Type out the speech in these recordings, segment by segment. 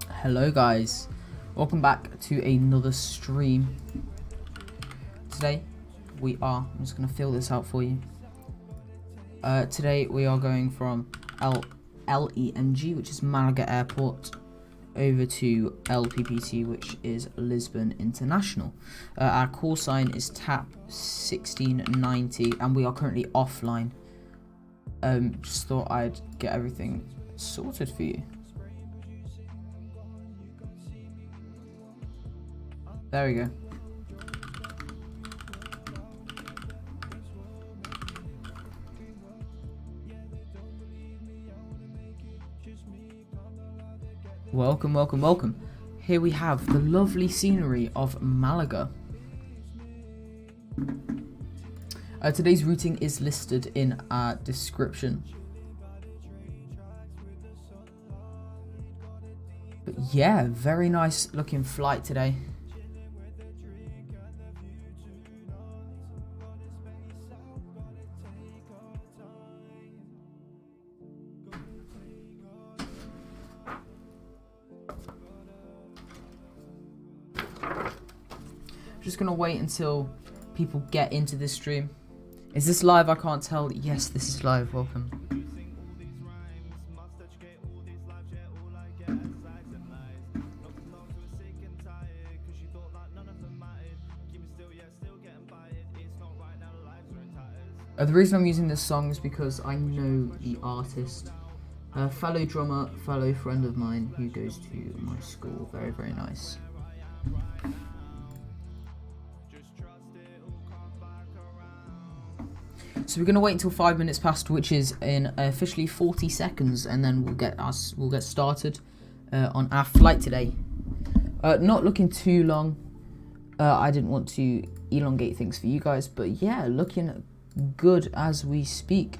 Hello guys, welcome back to another stream. Today I'm just going to fill this out for you. Today we are going from LEMG, which is Malaga Airport, over to LPPT, which is Lisbon International. Our call sign is TAP 1690 and we are currently offline. Just thought I'd get everything sorted for you. There we go. Welcome, welcome, welcome. Here we have the lovely scenery of Malaga. Today's routing is listed in our description. But yeah, very nice looking flight today. Just gonna wait until people get into this stream. Is this live? I can't tell. Yes, this is live. Welcome. The reason I'm using this song is because I know the artist. Fellow drummer, fellow friend of mine who goes to my school. Very, very nice. So we're gonna wait until 5 minutes past, which is in officially 40 seconds, and then we'll get started on our flight today. Not looking too long. I didn't want to elongate things for you guys, but yeah, looking good as we speak.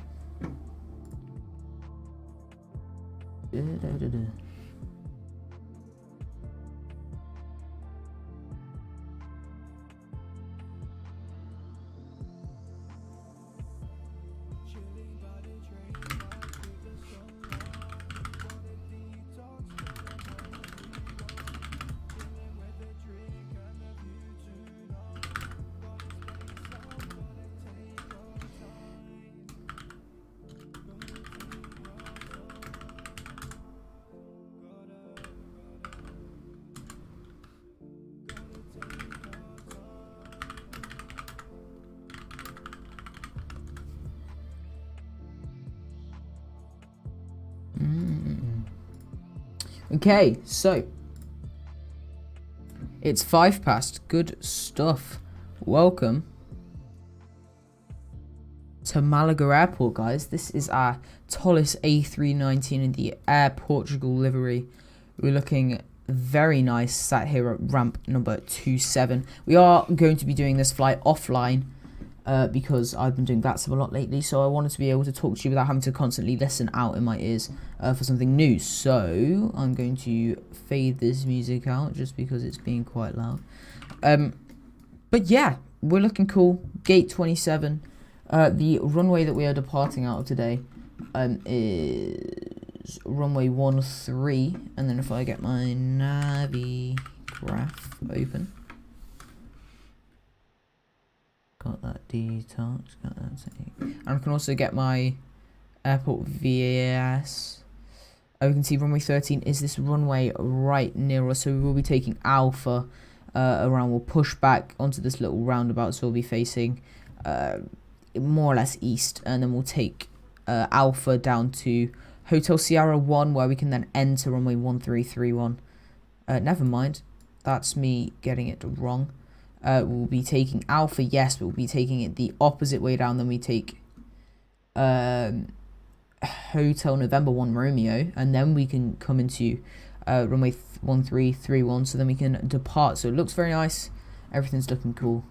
Okay, so it's 5 past. Good stuff. Welcome to Malaga Airport, guys. This is our tallest A319 in the Air Portugal livery. We're looking very nice, sat here at ramp number 27. We are going to be doing this flight offline because I've been doing VATSIM a lot lately, so I wanted to be able to talk to you without having to constantly listen out in my ears for something new. So I'm going to fade this music out just because it's being quite loud. But yeah, we're looking cool. Gate 27. The runway that we are departing out of today is runway 13, and then if I get my Navigraph open. Got that detox, got that thing. And I can also get my airport VAS. We can see runway 13 is this runway right near us, so we will be taking Alpha around. We'll push back onto this little roundabout, so we'll be facing more or less east, and then we'll take Alpha down to Hotel Sierra 1, where we can then enter runway 1331. Never mind, that's me getting it wrong. We'll be taking Alpha, yes, but we'll be taking it the opposite way down. Then we take Hotel November 1 Romeo, and then we can come into runway 1331, so then we can depart. So it looks very nice. Everything's looking cool.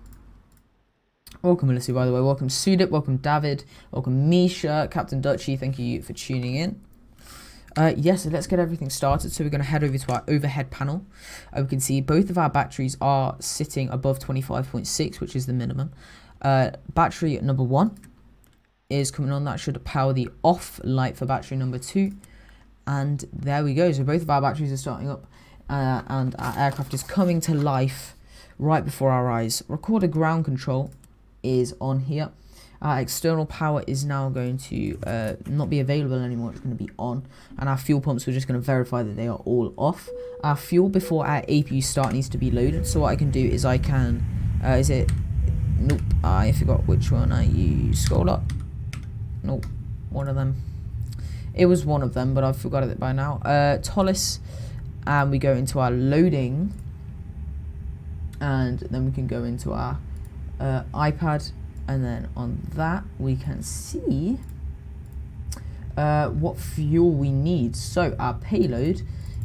Welcome, Melissa, by the way. Welcome, Sudip. Welcome, David. Welcome, Misha. Captain Dutchy, thank you for tuning in. Yes, so let's get everything started. So we're going to head over to our overhead panel. We can see both of our batteries are sitting above 25.6, which is the minimum. Battery number 1 is coming on. That should power the off light for battery number 2. And there we go. So both of our batteries are starting up, and our aircraft is coming to life right before our eyes. Recorder ground control is on here. Our external power is now going to not be available anymore. It's going to be on. And our fuel pumps, we're just going to verify that they are all off. Our fuel before our APU start needs to be loaded. So what I can do is I can, nope, I forgot which one I used. Scroll up. Nope, one of them. It was one of them, but I've forgotten it by now. Tollis, and we go into our loading. And then we can go into our iPad. And then on that, we can see what fuel we need. So our payload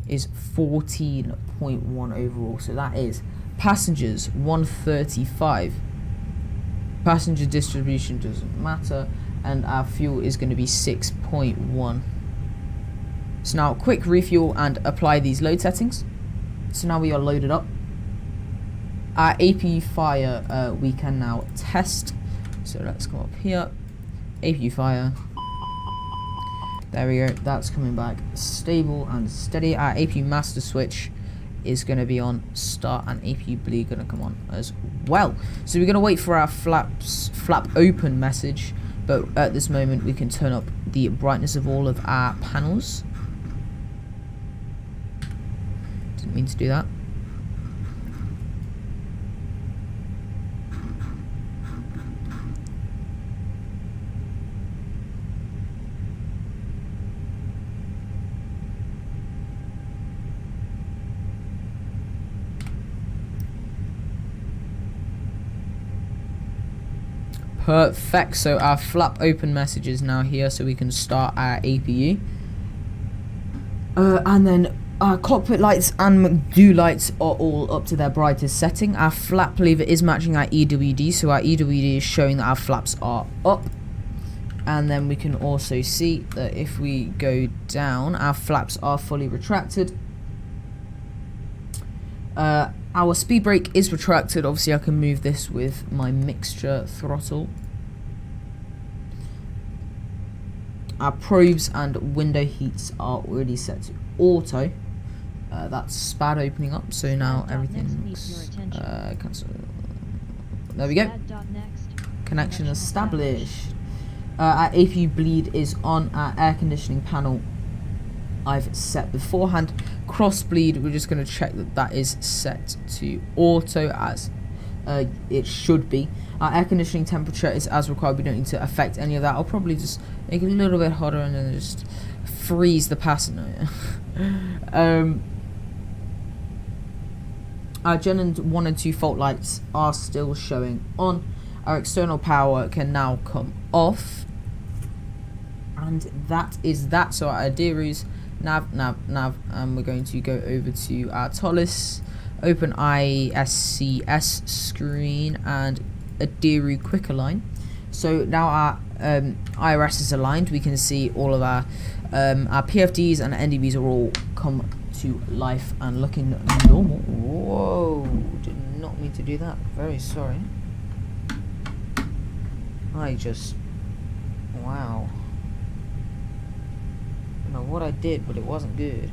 is 14.1 overall. So that is passengers 135. Passenger distribution doesn't matter. And our fuel is going to be 6.1. So now quick refuel and apply these load settings. So now we are loaded up. Our APU fire we can now test. So let's come up here, APU fire, there we go, that's coming back stable and steady. Our APU master switch is going to be on start, and APU bleed going to come on as well. So we're going to wait for our flap open message, but at this moment we can turn up the brightness of all of our panels. Didn't mean to do that. Perfect, so our flap open message is now here, so we can start our APU. And then our cockpit lights and McDo lights are all up to their brightest setting. Our flap lever is matching our EWD, so our EWD is showing that our flaps are up. And then we can also see that if we go down, our flaps are fully retracted. Our speed brake is retracted. Obviously, I can move this with my mixture throttle. Our probes and window heats are already set to auto. That's SPAD opening up, so now everything's cancel. There we go. Connection established. Our APU bleed is on. Our air conditioning panel I've set beforehand. Cross bleed, we're just going to check that that is set to auto as it should be. Our air conditioning temperature is as required. We don't need to affect any of that. I'll probably just make it a little bit hotter and then just freeze the passenger. Our Gen 1 and 2 fault lights are still showing on. Our external power can now come off. And that is that. So our Adiru's nav, and we're going to go over to our Tollis, open ISCS screen and Adiru quick align. So now our IRS is aligned. We can see all of our PFDs and NDBs are all come to life and looking normal. Whoa, did not mean to do that. Very sorry. Wow. I don't know what I did, but it wasn't good.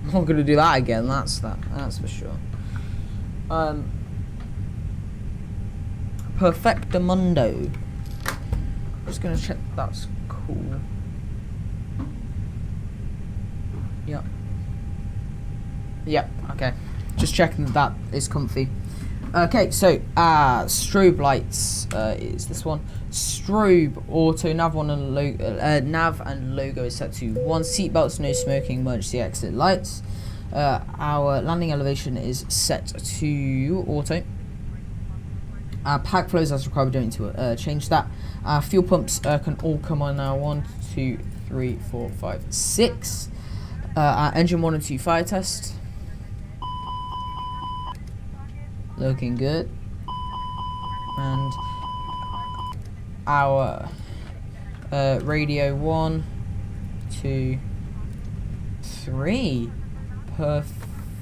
I'm not gonna do that again. That's for sure. Perfectamundo. Just gonna check that's cool. Yep. Yep. Okay. Just checking that is comfy. Okay, so strobe lights is this one. Strobe auto nav one and nav and logo is set to 1. Seatbelts, no smoking, emergency exit lights. Our landing elevation is set to auto. Pack flows as required. We don't need to change that. Fuel pumps can all come on now. 1, 2, 3, 4, 5, 6. Our engine 1 and 2 fire test. Looking good. And our radio 1, 2, 3. Perfect.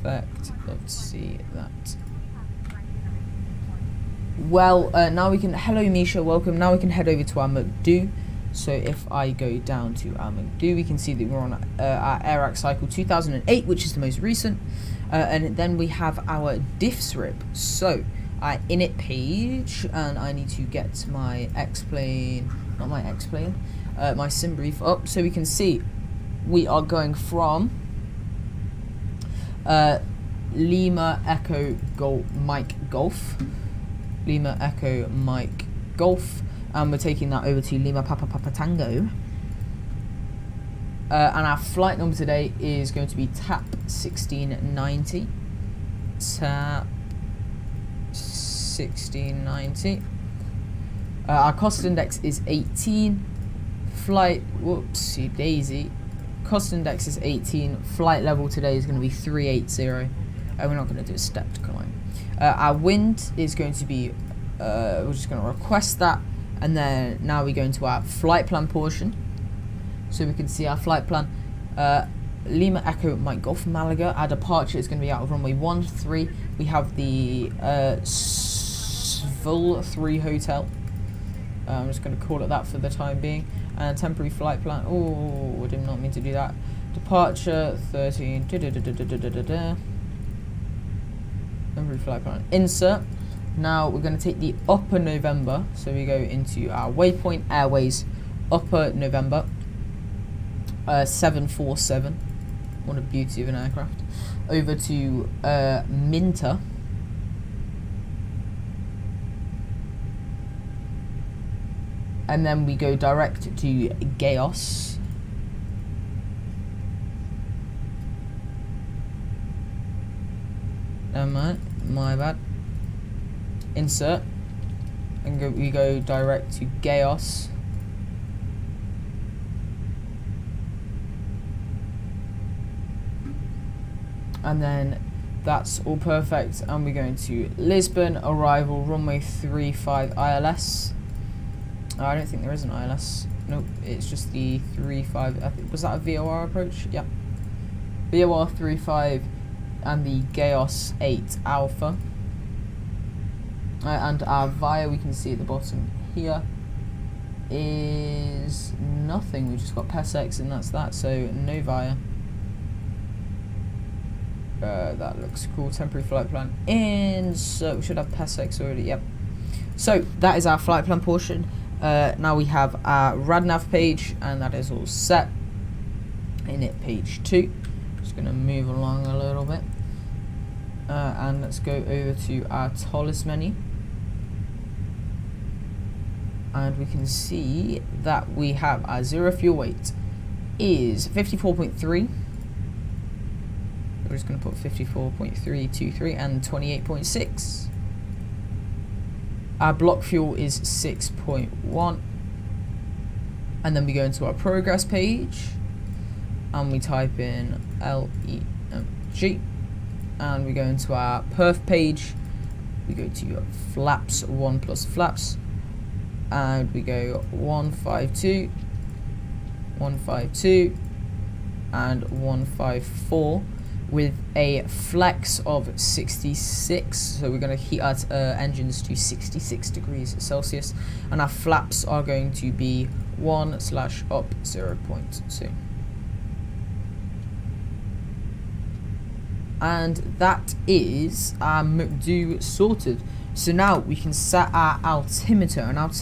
Perfect. Love to see that. Well, now we can... Hello, Misha. Welcome. Now we can head over to our McDo. So if I go down to our McDo, we can see that we're on our AirAC cycle 2008, which is the most recent. And then we have our diffs rip. So, our init page, and I need to get my X-plane, not my X-plane, my sim brief up, so we can see we are going from Lima Echo Mike Golf, Lima Echo Mike Golf, and we're taking that over to Lima Papa Papa Tango. And our flight number today is going to be TAP 1690. TAP 1690. Our cost index is 18. Flight, whoopsie daisy. Cost index is 18. Flight level today is going to be 380. We're not going to do a stepped climb. Our wind is going to be, we're just going to request that. And then now we go into our flight plan portion. So we can see our flight plan. Lima Echo Mike Golf Malaga. Our departure is going to be out of runway 13. We have the Svul 3 Hotel. I'm just going to call it that for the time being. And temporary flight plan. Oh, I did not mean to do that. Departure 13. Temporary flight plan. Insert. Now we're going to take the Upper November. So we go into our Waypoint Airways Upper November. 747. What a beauty of an aircraft. Over to MINTA. And then we go direct to GAIOS. My bad. Insert. And we go direct to GAIOS. And then that's all perfect, and we're going to Lisbon, arrival, runway 35 ILS. I don't think there is an ILS. Nope, it's just the 35. I think, was that a VOR approach? Yep. VOR 35 and the GAIOS 8 Alpha. And our VIA, we can see at the bottom here, is nothing. We just got PESX, and that's that, so no VIA. That looks cool. Temporary flight plan in, so we should have PESX already. Yep. So that is our flight plan portion. Now we have our RadNav page, and that is all set. Init page 2. Just gonna move along a little bit, and let's go over to our Tolis menu, and we can see that we have our zero fuel weight is 54.3. We're just going to put 54.323 and 28.6. Our block fuel is 6.1. And then we go into our progress page. And we type in LEMG. And we go into our perf page. We go to flaps, 1 plus flaps. And we go 152, 152, and 154. With a flex of 66, so we're going to heat our engines to 66 degrees Celsius, and our flaps are going to be 1/up 0.2. And that is our McDo sorted. So now we can set our altimeter, and our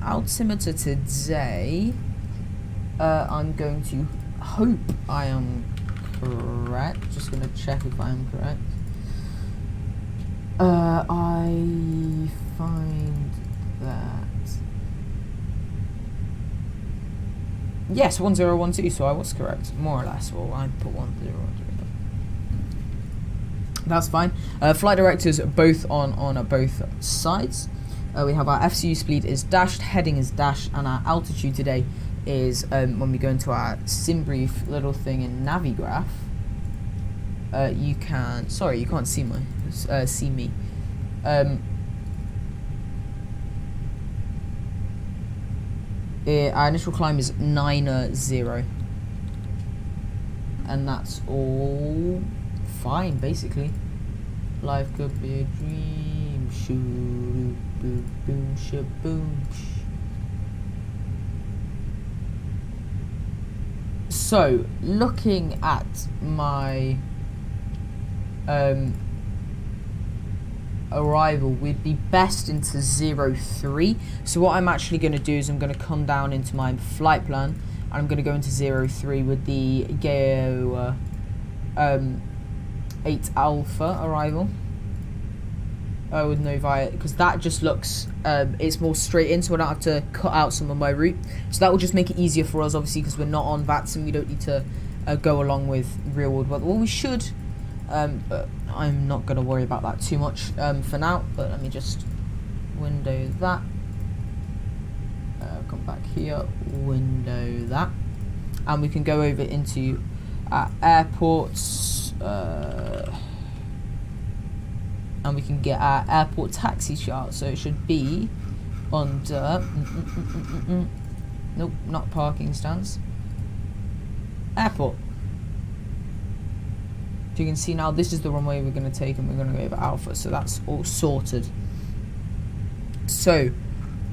altimeter today, I'm going to hope I am correct. Just gonna check if I am correct. I find that yes, 1012. So I was correct, more or less. Well, I put 1012. That's fine. Flight directors both on both sides. We have our FCU speed is dashed, heading is dashed, and our altitude today is when we go into our sim brief little thing in Navigraph. You can't see my see me. Our initial climb is 90, and that's all fine, basically. Life could be a dream. Shoo boom boom shaboom. So, looking at my arrival, we'd be best into 03. So what I'm actually going to do is I'm going to come down into my flight plan, and I'm going to go into 03 with the GAIOS 8 Alpha arrival. With no via, because that just looks, it's more straight in, so I don't have to cut out some of my route. So that will just make it easier for us, obviously, because we're not on VATSIM. We don't need to go along with real world weather. Well, we should, but I'm not going to worry about that too much for now. But let me just window that. Come back here, window that. And we can go over into airports. And we can get our airport taxi chart. So it should be under nope, not parking stands, airport. So you can see now this is the runway we're going to take, and we're going to go over Alpha. So that's all sorted. So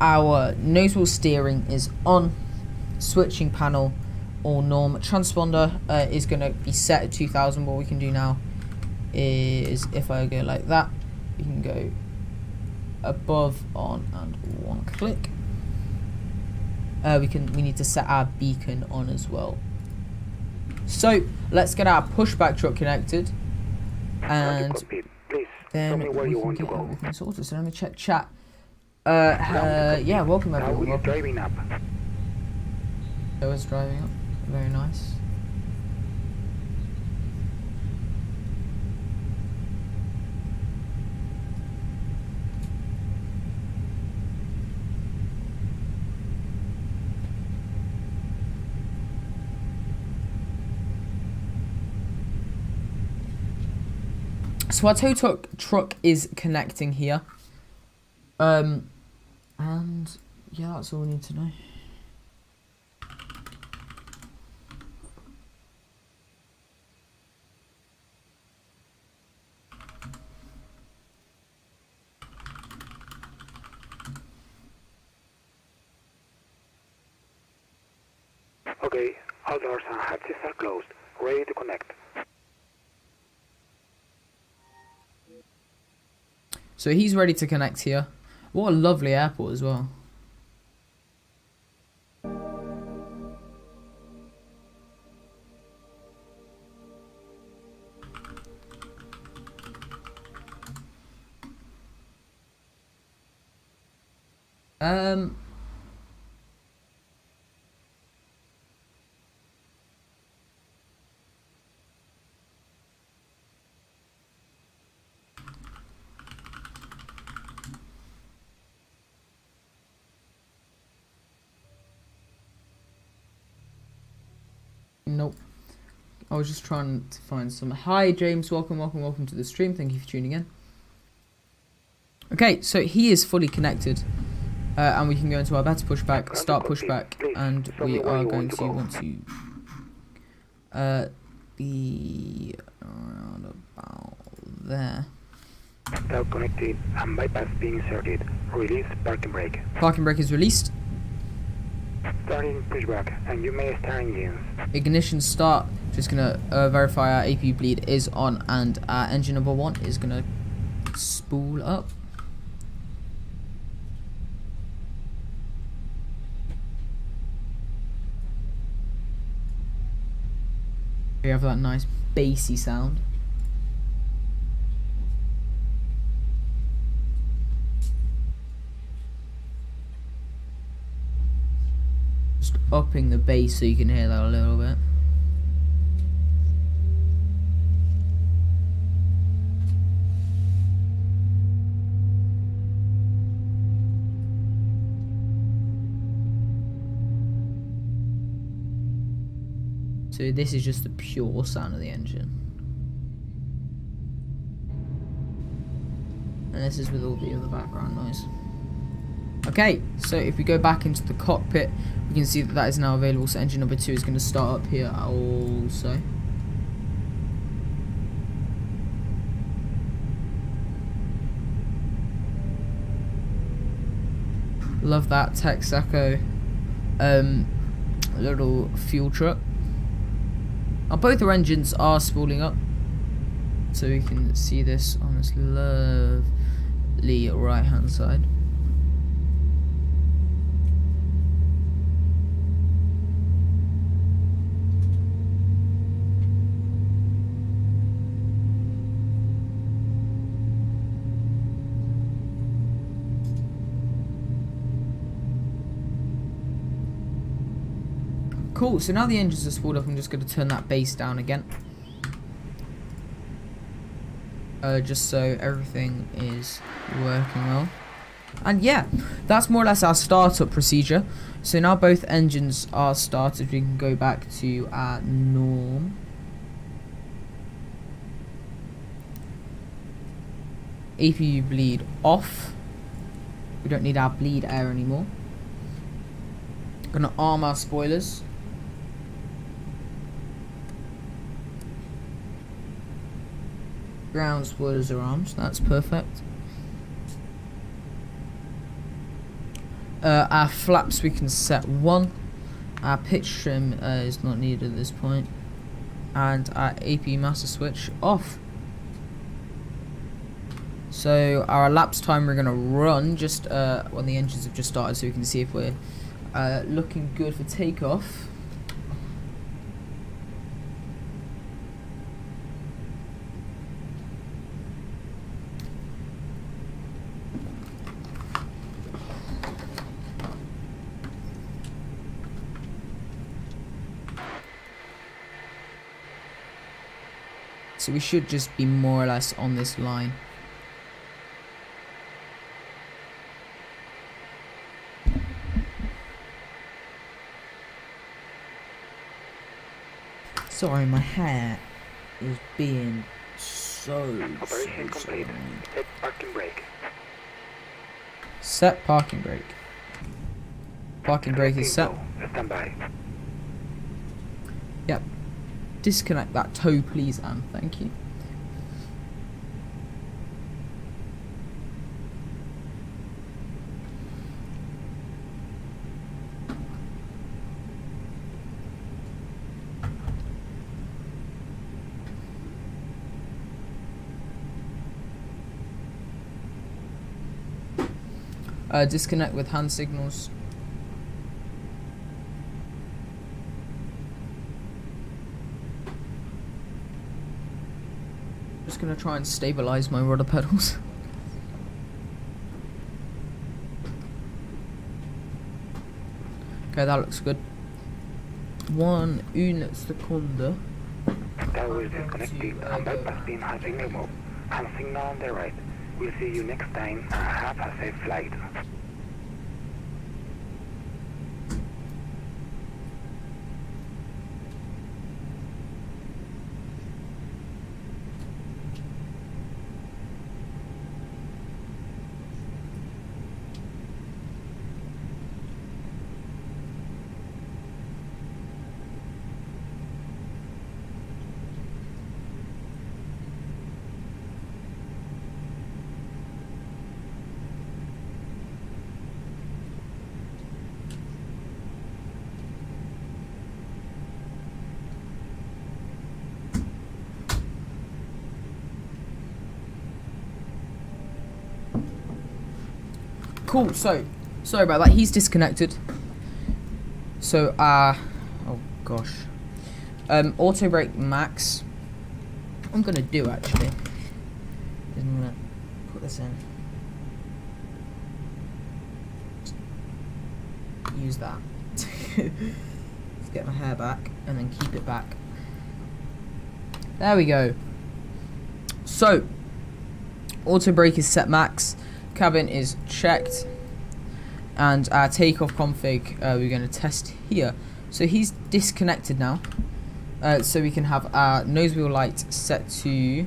our nose wheel steering is on, switching panel all norm, transponder is going to be set at 2000. What we can do now is, if I go like that, you can go above, on, and one click. We need to set our beacon on as well. So let's get our pushback truck connected, and then we can sort it. So let me check chat. Yeah, welcome everyone. Welcome. Driving up. So it's driving up. Very nice. So our tow truck is connecting here. And yeah, that's all we need to know. Okay, all doors and hatches are closed. Ready to connect. So he's ready to connect here. What a lovely airport as well. Nope. I was just trying to find some. Hi James, welcome to the stream. Thank you for tuning in. Okay, so he is fully connected, and we can go into our better pushback, start pushback, and we are going to want to be around about there. Start connected and bypass being inserted. Release parking brake. Parking brake is released. Starting pushback, and you may start engines. Ignition start. Just gonna verify our AP bleed is on, and our engine number 1 is gonna spool up. We have that nice bassy sound. Just upping the bass so you can hear that a little bit. So this is just the pure sound of the engine. And this is with all the other background noise. Okay, so if we go back into the cockpit, we can see that that is now available. So engine number 2 is going to start up here also. Love that Texaco little fuel truck. Both our engines are spooling up, so we can see this on this lovely right hand side. Cool, so now the engines are spooled up, I'm just going to turn that bass down again. Just so everything is working well. And yeah, that's more or less our startup procedure. So now both engines are started, we can go back to our norm. APU bleed off. We don't need our bleed air anymore. Gonna arm our spoilers. Ground spoilers are arms, that's perfect. Our flaps we can set 1. Our pitch trim is not needed at this point. And our APU master switch off. So our elapsed time we're going to run just when the engines have just started, so we can see if we're looking good for takeoff. So we should just be more or less on this line. Sorry, my hair is being so Operation complete. Set parking brake. Set parking brake. Parking brake is set. Stand by. Yep. Disconnect that toe, please, Anne. Thank you. Disconnect with hand signals. Just gonna try and stabilize my rudder pedals. Okay, that looks good. Une seconde. Tower is disconnected and bypass pin has been removed. And signal on the right. We'll see you next time and have a safe flight. Cool, so sorry about that, he's disconnected. So oh gosh. Auto brake max. What I'm gonna do actually is I'm gonna put this in. Use that. Let's get my hair back and then keep it back. There we go. So auto brake is set max. Cabin is checked, and our takeoff config we're going to test here. So he's disconnected now, so we can have our nose wheel light set to,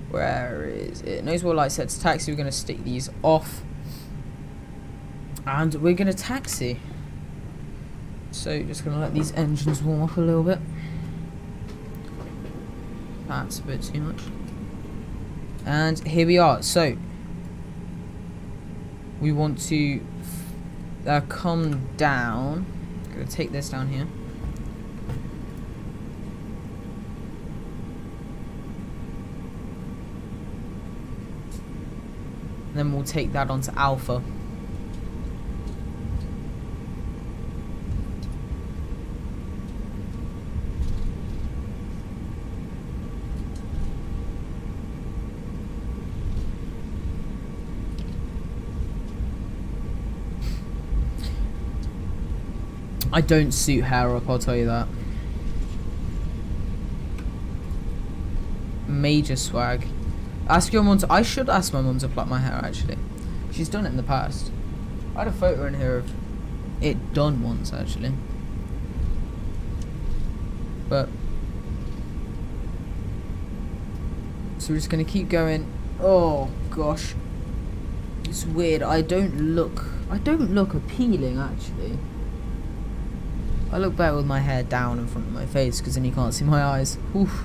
where is it? Nose wheel light set to taxi. We're going to stick these off, and we're going to taxi. So just going to let these engines warm up a little bit. That's a bit too much. And here we are. So we want to come down. Gonna take this down here. Then we'll take that onto alpha. I don't suit hair up, I'll tell you that. Major swag. Ask your mum to... I should ask my mum to pluck my hair, actually. She's done it in the past. I had a photo in here of it done once, actually. But... so we're just going to keep going. Oh, gosh. It's weird. I don't look appealing, actually. I look better with my hair down in front of my face, because then you can't see my eyes. Oof.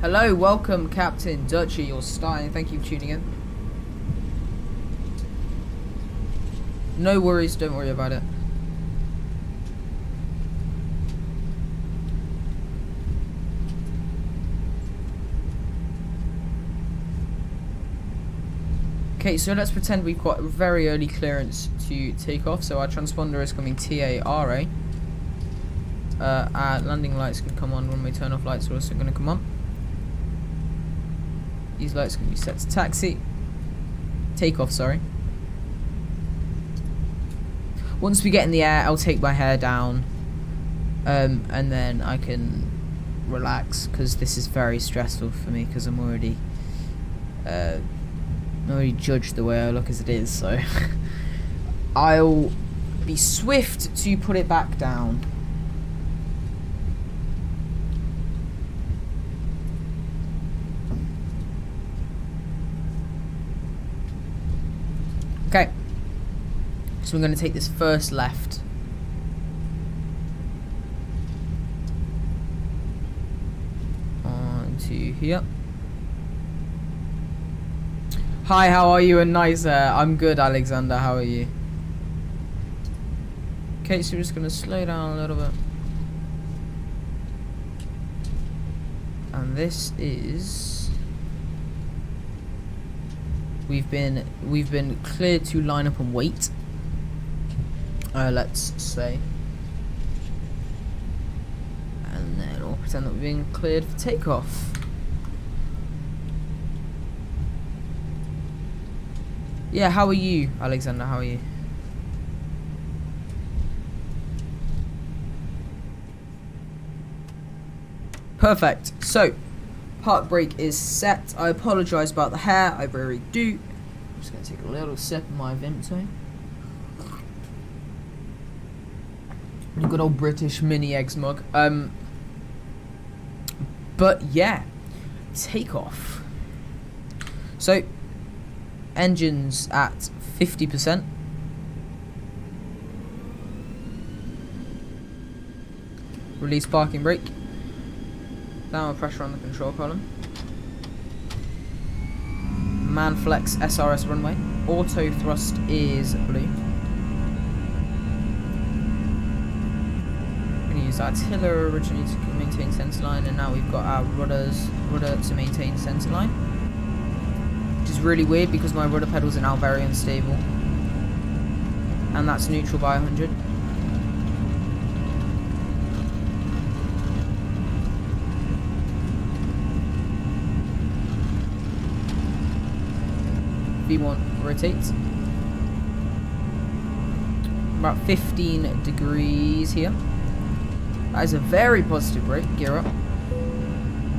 Hello, welcome Captain Dutchy, you're starting. Thank you for tuning in. No worries, don't worry about it. Okay, so let's pretend we've got very early clearance to take off. So our transponder is coming TARA. Our landing lights can come on. Runway turn off lights are also going to come on. These lights can be set to taxi. Takeoff, sorry. Once we get in the air, I'll take my hair down. And then I can relax, because this is very stressful for me, because I'm already judged the way I look as it is, so I'll be swift to put it back down. Okay, so I'm going to take this first left. On to here. Hi, how are you? And nice. I'm good, Alexander. How are you? Okay, so we're just gonna slow down a little bit. And this is... We've been cleared to line up and wait. Let's say. And then we'll pretend that we're being cleared for takeoff. Yeah, how are you, Alexander? How are you? Perfect. So, park brake is set. I apologise about the hair. I really do. I'm just going to take a little sip of my Vimto. A good old British mini eggs mug. But yeah, takeoff. So, engines at 50%. Release parking brake. Downward pressure on the control column. Manflex SRS runway. Auto thrust is blue. We're going to use artillery originally to maintain center line, and now we've got our rudder to maintain center line. Which is really weird because my rudder pedals are now very unstable. And that's neutral by 100. V1 rotates. About 15 degrees here. That is a very positive brake. Gear up.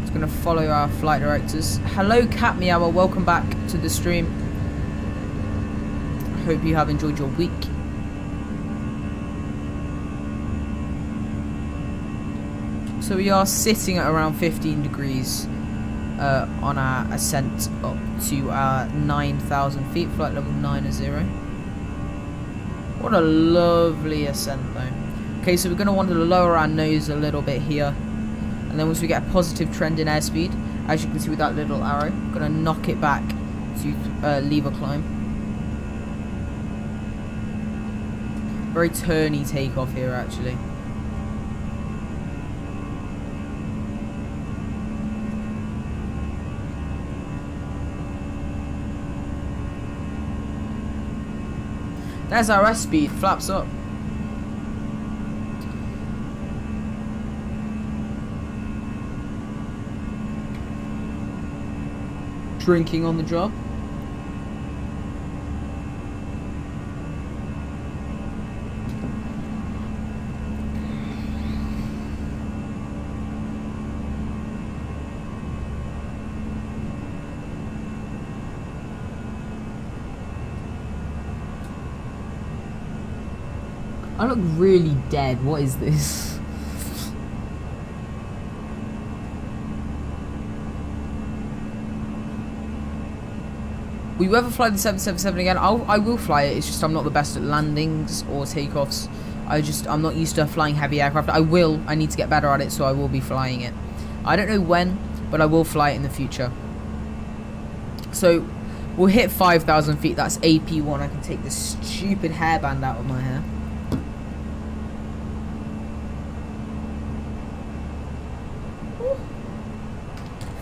It's going to follow our flight directors. Hello, Cat Meower. Welcome back to the stream. I hope you have enjoyed your week. So we are sitting at around 15 degrees on our ascent up to our 9,000 feet, flight level 90. What a lovely ascent though. Okay, so we're going to want to lower our nose a little bit here. And then once we get a positive trend in airspeed, as you can see with that little arrow, I'm going to knock it back to lever climb. Very turny takeoff here, actually. There's our S speed, flaps up. Drinking on the job. I look really dead. What is this? Will you ever fly the 777 again? I will fly it. It's just I'm not the best at landings or takeoffs. I'm not used to flying heavy aircraft. I need to get better at it, so I will be flying it. I don't know when, but I will fly it in the future. So we'll hit 5,000 feet. That's AP1. I can take this stupid hairband out of my hair.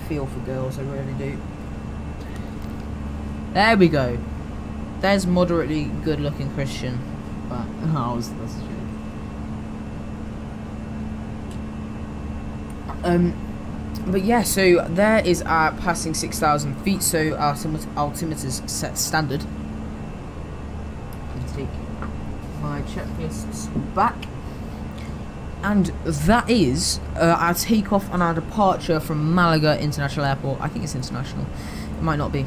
Feel for girls, I really do. There we go. There's moderately good looking Christian. But that's true. But yeah, so there is our passing 6,000 feet, so our altimeter's set standard. Take my checklists back. And that is our takeoff and our departure from Malaga International Airport. I think it's international. It might not be.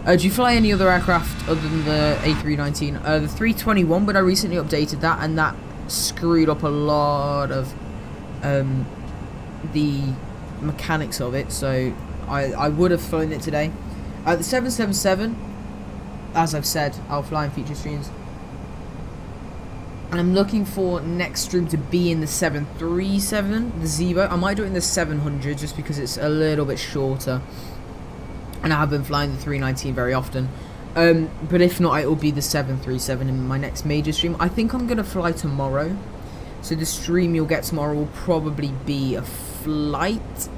Do you fly any other aircraft other than the A319? The 321, but I recently updated that, and that screwed up a lot of the mechanics of it. So I would have flown it today. The 777, as I've said, I'll fly in future streams. And I'm looking for next stream to be in the 737, the Zebo. I might do it in the 700 just because it's a little bit shorter. And I have been flying the 319 very often. But if not, it will be the 737 in my next major stream. I think I'm going to fly tomorrow. So the stream you'll get tomorrow will probably be a flight.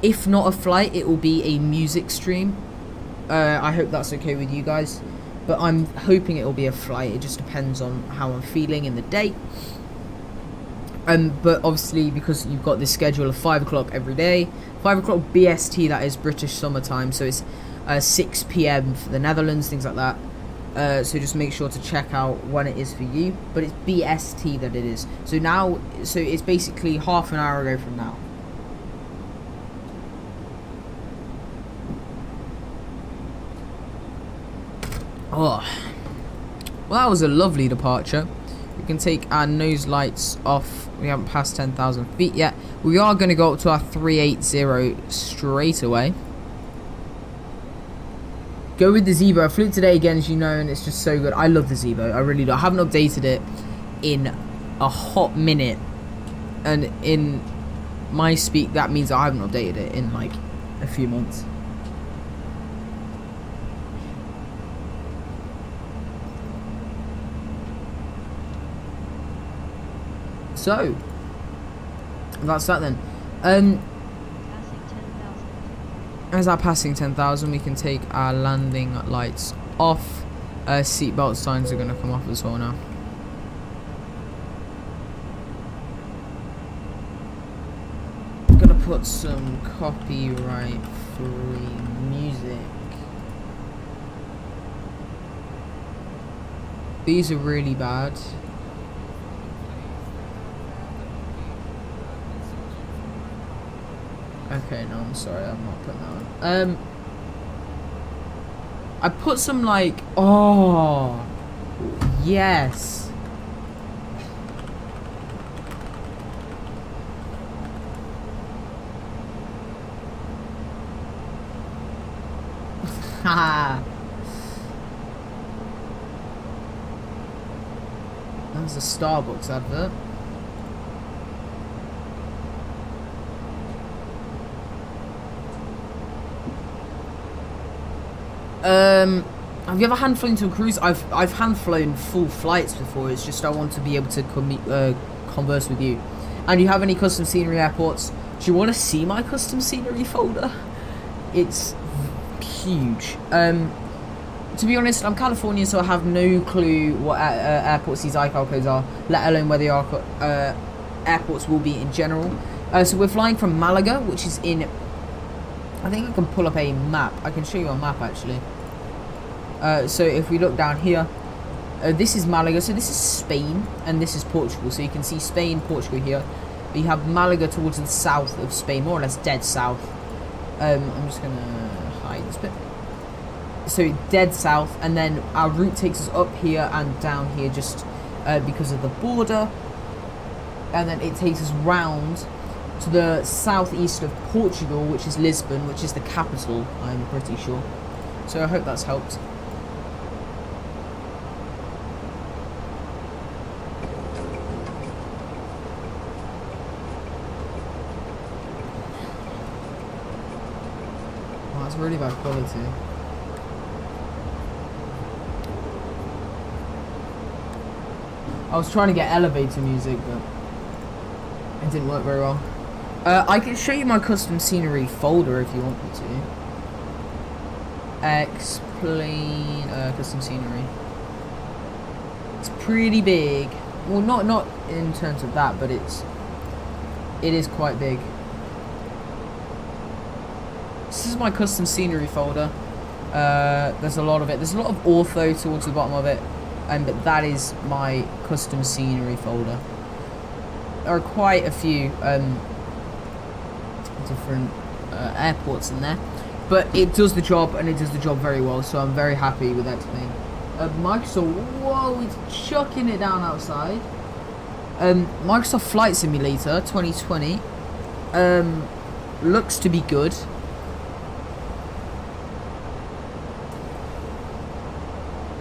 If not a flight, it will be a music stream. I hope that's okay with you guys. But I'm hoping it will be a flight. It just depends on how I'm feeling in the day. But obviously, because you've got this schedule of 5 o'clock every day, 5 o'clock BST, that is British summertime, so it's 6 PM for the Netherlands, things like that. So just make sure to check out when it is for you. But it's BST that it is. So now, so it's basically half an hour ago from now. Oh, well, that was a lovely departure. We can take our nose lights off. We haven't passed 10,000 feet yet. We are going to go up to our 380 straight away. Go with the Zebo. I flew it today again, as you know, and it's just so good. I love the Zebo. I really do. I haven't updated it in a hot minute. And in my speak, that means I haven't updated it in like a few months. So, that's that then. As our passing 10,000, we can take our landing lights off. Seatbelt signs are going to come off as well now. I'm going to put some copyright-free music. These are really bad. Okay, no, I'm sorry, I'm not putting that on. I put some like, oh, yes. Haha. That was a Starbucks advert. Have you ever hand flown to a cruise? I've hand flown full flights before. It's just I want to be able to converse with you. And do you have any custom scenery airports? Do you want to see my custom scenery folder? It's huge. To be honest, I'm Californian, so I have no clue what airports these iCal codes are, let alone where the airports will be in general. So we're flying from Malaga, which is in... I think I can pull up a map. I can show you a map, actually. So if we look down here, this is Malaga. So this is Spain, and this is Portugal. So you can see Spain, Portugal here. But you have Malaga towards the south of Spain, more or less dead south. I'm just going to hide this bit. So dead south, and then our route takes us up here and down here just because of the border. And then it takes us round to the southeast of Portugal, which is Lisbon, which is the capital, I'm pretty sure. So I hope that's helped. Oh, that's really bad quality. I was trying to get elevator music, but it didn't work very well. I can show you my custom scenery folder if you want me to. Explain custom scenery. It's pretty big. Well, not in terms of that, but it is quite big. This is my custom scenery folder. There's a lot of it. There's a lot of ortho towards the bottom of it. But that is my custom scenery folder. There are quite a few different airports in there, but it does the job, and it does the job very well, so I'm very happy with that thing. Microsoft, whoa, it's chucking it down outside. Microsoft Flight Simulator 2020 looks to be good.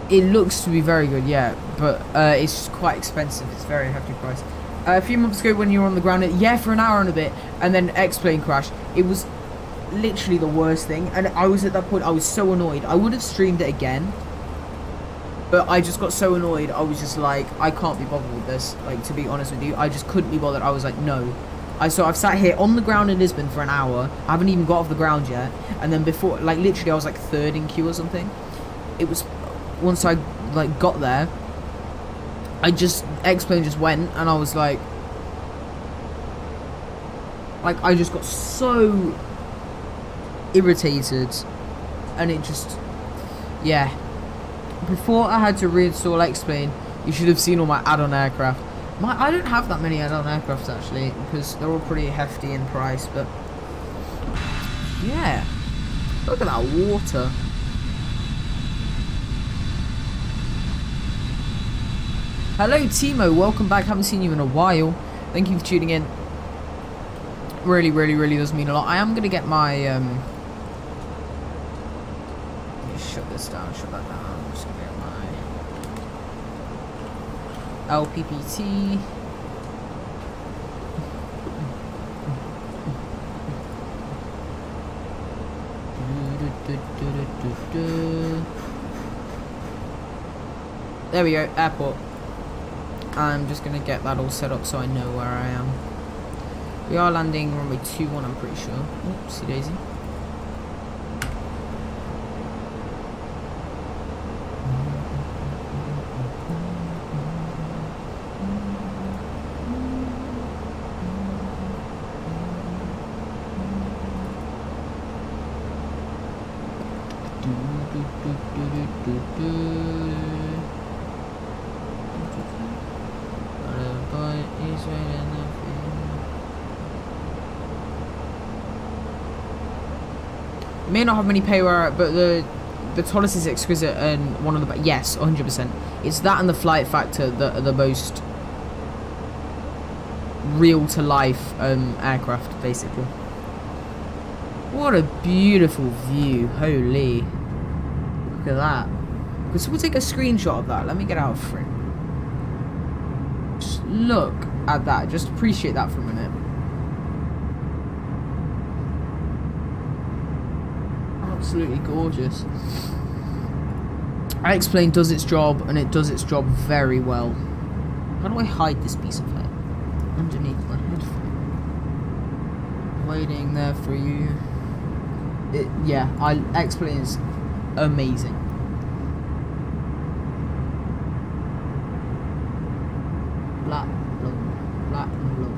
It looks to be very good, yeah, but it's just quite expensive. It's very hefty price. A few months ago when you were on the ground, yeah, for an hour and a bit, and then X-Plane crashed. It was literally the worst thing, and I was at that point, I was so annoyed. I would have streamed it again, but I just got so annoyed. I was just like, I can't be bothered with this. Like, to be honest with you, I just couldn't be bothered. I was like, no. So I've sat here on the ground in Lisbon for an hour. I haven't even got off the ground yet, and then before, like, literally I was like third in queue or something. It was... Once I like got there, X-Plane just went, and I was like I just got so irritated, and it just, yeah. Before I had to reinstall X-Plane, you should have seen all my add-on aircraft. I don't have that many add-on aircrafts actually, because they're all pretty hefty in price, but yeah. Look at that water. Hello Timo, welcome back. Haven't seen you in a while. Thank you for tuning in. Really, really, really does mean a lot. I am gonna get my let me shut this down, shut that down. I'm just gonna get my LPPT. There we go, airport. I'm just going to get that all set up so I know where I am. We are landing runway 21, I'm pretty sure. Oopsie daisy. May not have many payware, but the Tolis is exquisite, and one of the yes, 100%. It's that and the flight factor that are the most real to life aircraft, basically. What a beautiful view! Holy, look at that. Could someone take a screenshot of that? Let me get out of frame. Just look at that. Just appreciate that for a minute. Absolutely gorgeous. X-Plane does its job, and it does its job very well. How do I hide this piece of hair? Underneath my headphone. Waiting there for you. Yeah, X-Plane is amazing. Black, blue, black and blue.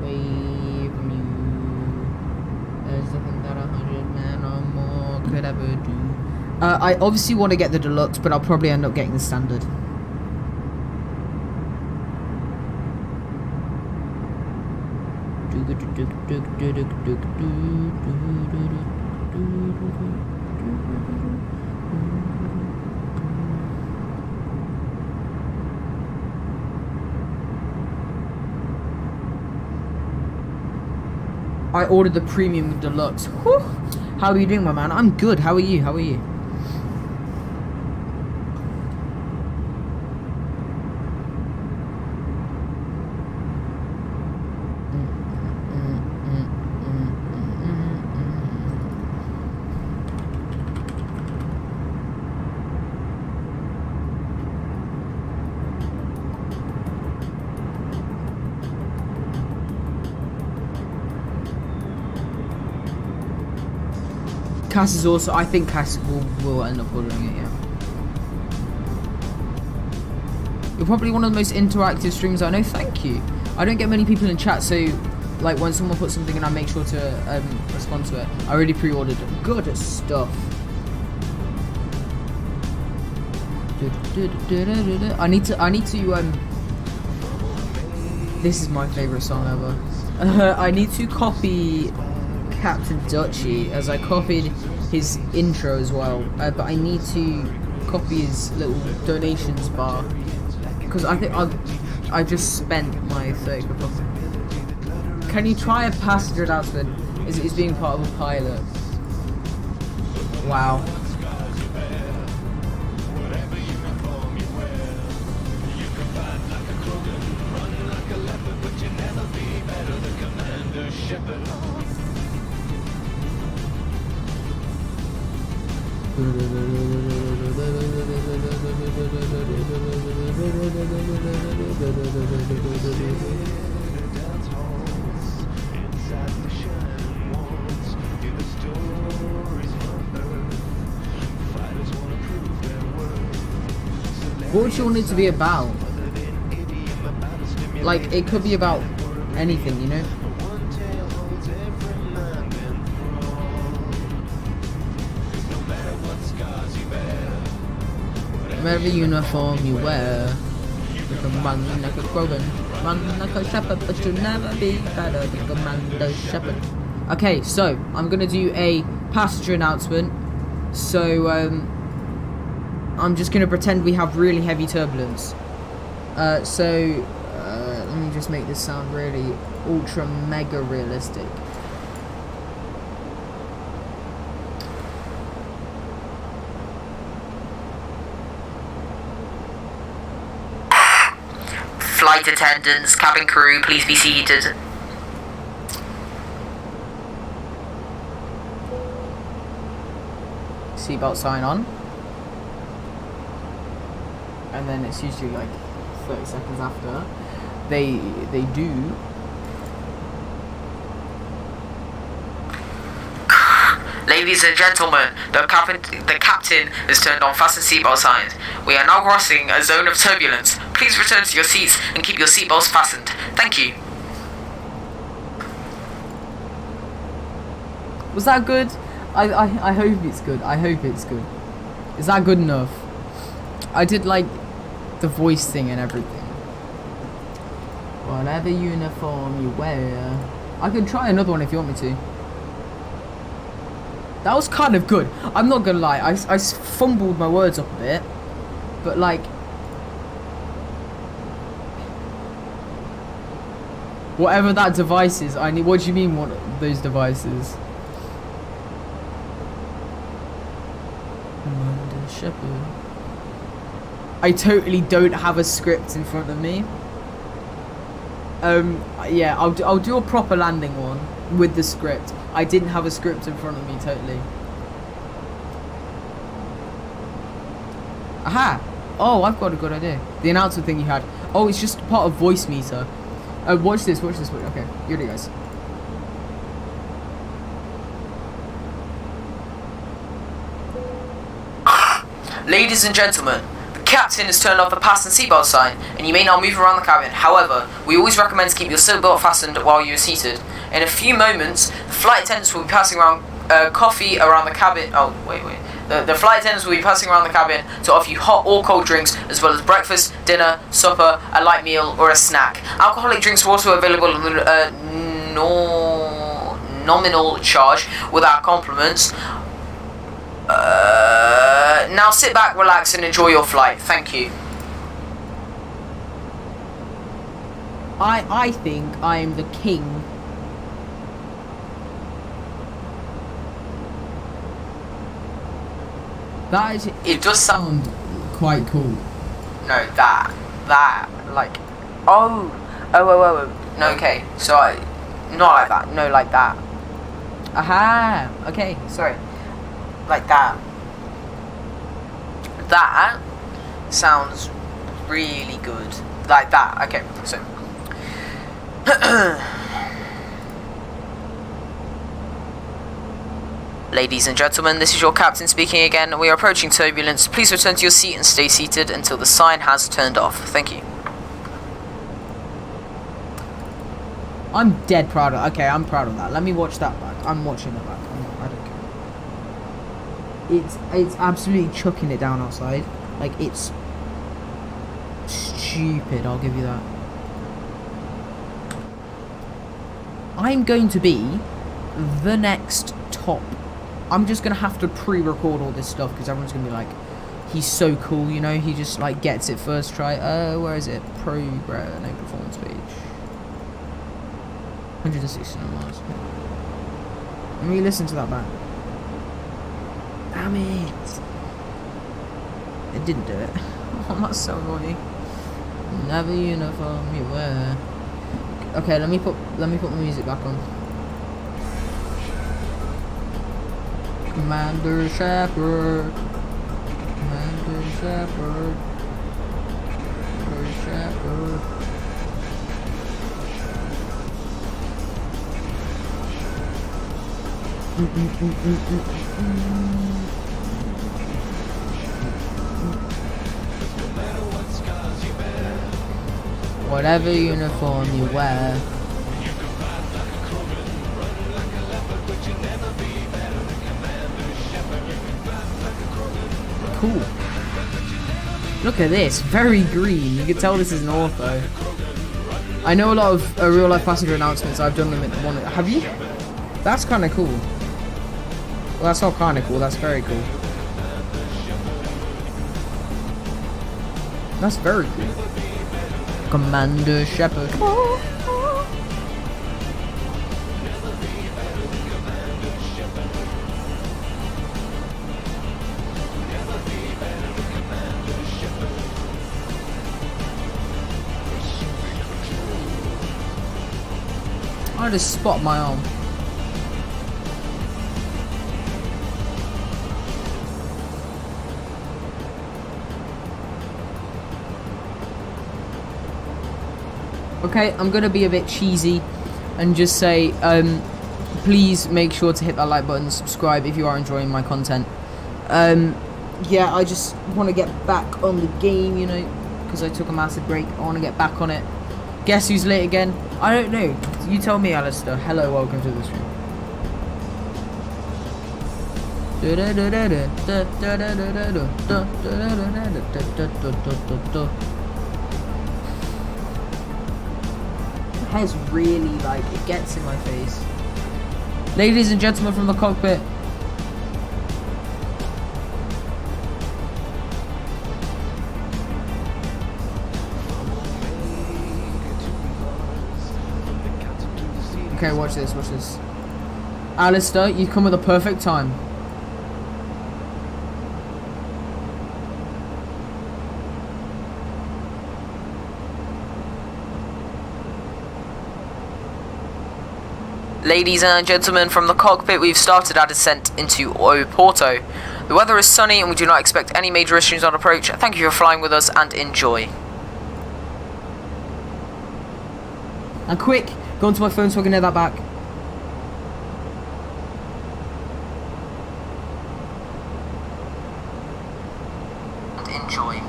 Wave from you. There's nothing that 100 men or more could ever do. I obviously want to get the deluxe, but I'll probably end up getting the standard. I ordered the premium deluxe. Whew. How are you doing, my man? I'm good. How are you? How are you? Cass is also, I think Cass will end up ordering it, yeah. You're probably one of the most interactive streamers I know, thank you. I don't get many people in chat, so like when someone puts something in, I make sure to respond to it. I already pre-ordered good stuff. I need to this is my favorite song ever. I need to copy Captain Dutchy, as I copied his intro as well, but I need to copy his little donations bar, because I think I just spent my 30 quid. Can you try a passenger announcement? Is being part of a pilot? Wow. What would you want it to be about? Like, it could be about anything, you know? Whatever uniform you wear, you can run like a Grogan, run like a shepherd, but you'll never be better than Commander Shepherd. Okay, so I'm gonna do a passenger announcement. So I'm just gonna pretend we have really heavy turbulence. Let me just make this sound really ultra mega realistic. Flight attendants, cabin crew, please be seated. Seatbelt sign on. And then it's usually like 30 seconds after they do. Ladies and gentlemen, the captain has turned on fasten seatbelt signs. We are now crossing a zone of turbulence. Please return to your seats and keep your seatbelts fastened. Thank you. Was that good? I hope it's good. I hope it's good. Is that good enough? I did like the voice thing and everything. Whatever uniform you wear. I can try another one if you want me to. That was kind of good. I'm not gonna lie. I fumbled my words up a bit, but like, whatever that device is, I need. What do you mean? What those devices? Commander Shepherd. I totally don't have a script in front of me. Yeah, I'll do a proper landing one with the script. I didn't have a script in front of me, totally. Aha! Oh, I've got a good idea. The announcer thing you had. Oh, it's just part of voice meter. Watch this. Okay, here it goes. Ladies and gentlemen, the captain has turned off the fasten seatbelt sign, and you may now move around the cabin. However, we always recommend to keep your seatbelt fastened while you are seated. In a few moments, the flight attendants will be passing around coffee around the cabin. Oh, wait. The flight attendants will be passing around the cabin to offer you hot or cold drinks, as well as breakfast, dinner, supper, a light meal, or a snack. Alcoholic drinks are also available on the nominal charge without compliments. Now sit back, relax, and enjoy your flight. Thank you. I think I am the king. That is, it does sound quite cool. No, that, like, oh, no, okay, so not like that, no, like that. Aha, okay, sorry, like that. That sounds really good, like that, okay, so. Ladies and gentlemen, this is your captain speaking again. We are approaching turbulence. Please return to your seat and stay seated until the sign has turned off. Thank you. I'm dead proud of. Okay, I'm proud of that. Let me watch that back. I'm watching it back. I don't care. It's absolutely chucking it down outside. Like, it's stupid. I'll give you that. I'm going to be the next top. I'm just gonna have to pre-record all this stuff because everyone's gonna be like, he's so cool, you know, he just like gets it first try. Where is it? Progress, no, performance page. 169 miles. Let me listen to that back. Damn it! It didn't do it. Oh, that's so annoying. Never uniform you wear. Okay, let me put the music back on. Commander Shepard. Commander Shepard. Commander Shepard. Whatever uniform you wear. Cool. Look at this, very green. You can tell this is an ortho. I know a lot of real life passenger announcements. I've done them in one. Have you? That's kind of cool. Well, that's not kind of cool. That's very cool. That's very cool. Commander Shepard. I just spot my arm. Okay, I'm gonna be a bit cheesy and just say, please make sure to hit that like button and subscribe if you are enjoying my content. Yeah, I just want to get back on the game, you know, because I took a massive break. I want to get back on it. Guess who's late again? I don't know. You tell me, Alistair. Hello, welcome to the stream. The hair's really, like, it gets in my face. Ladies and gentlemen from the cockpit. Okay, watch this, watch this. Alistair, you come at the perfect time. Ladies and gentlemen from the cockpit, we've started our descent into Porto. The weather is sunny and we do not expect any major issues on approach. Thank you for flying with us and enjoy. And quick, go onto my phone so I can hear that back. And enjoy.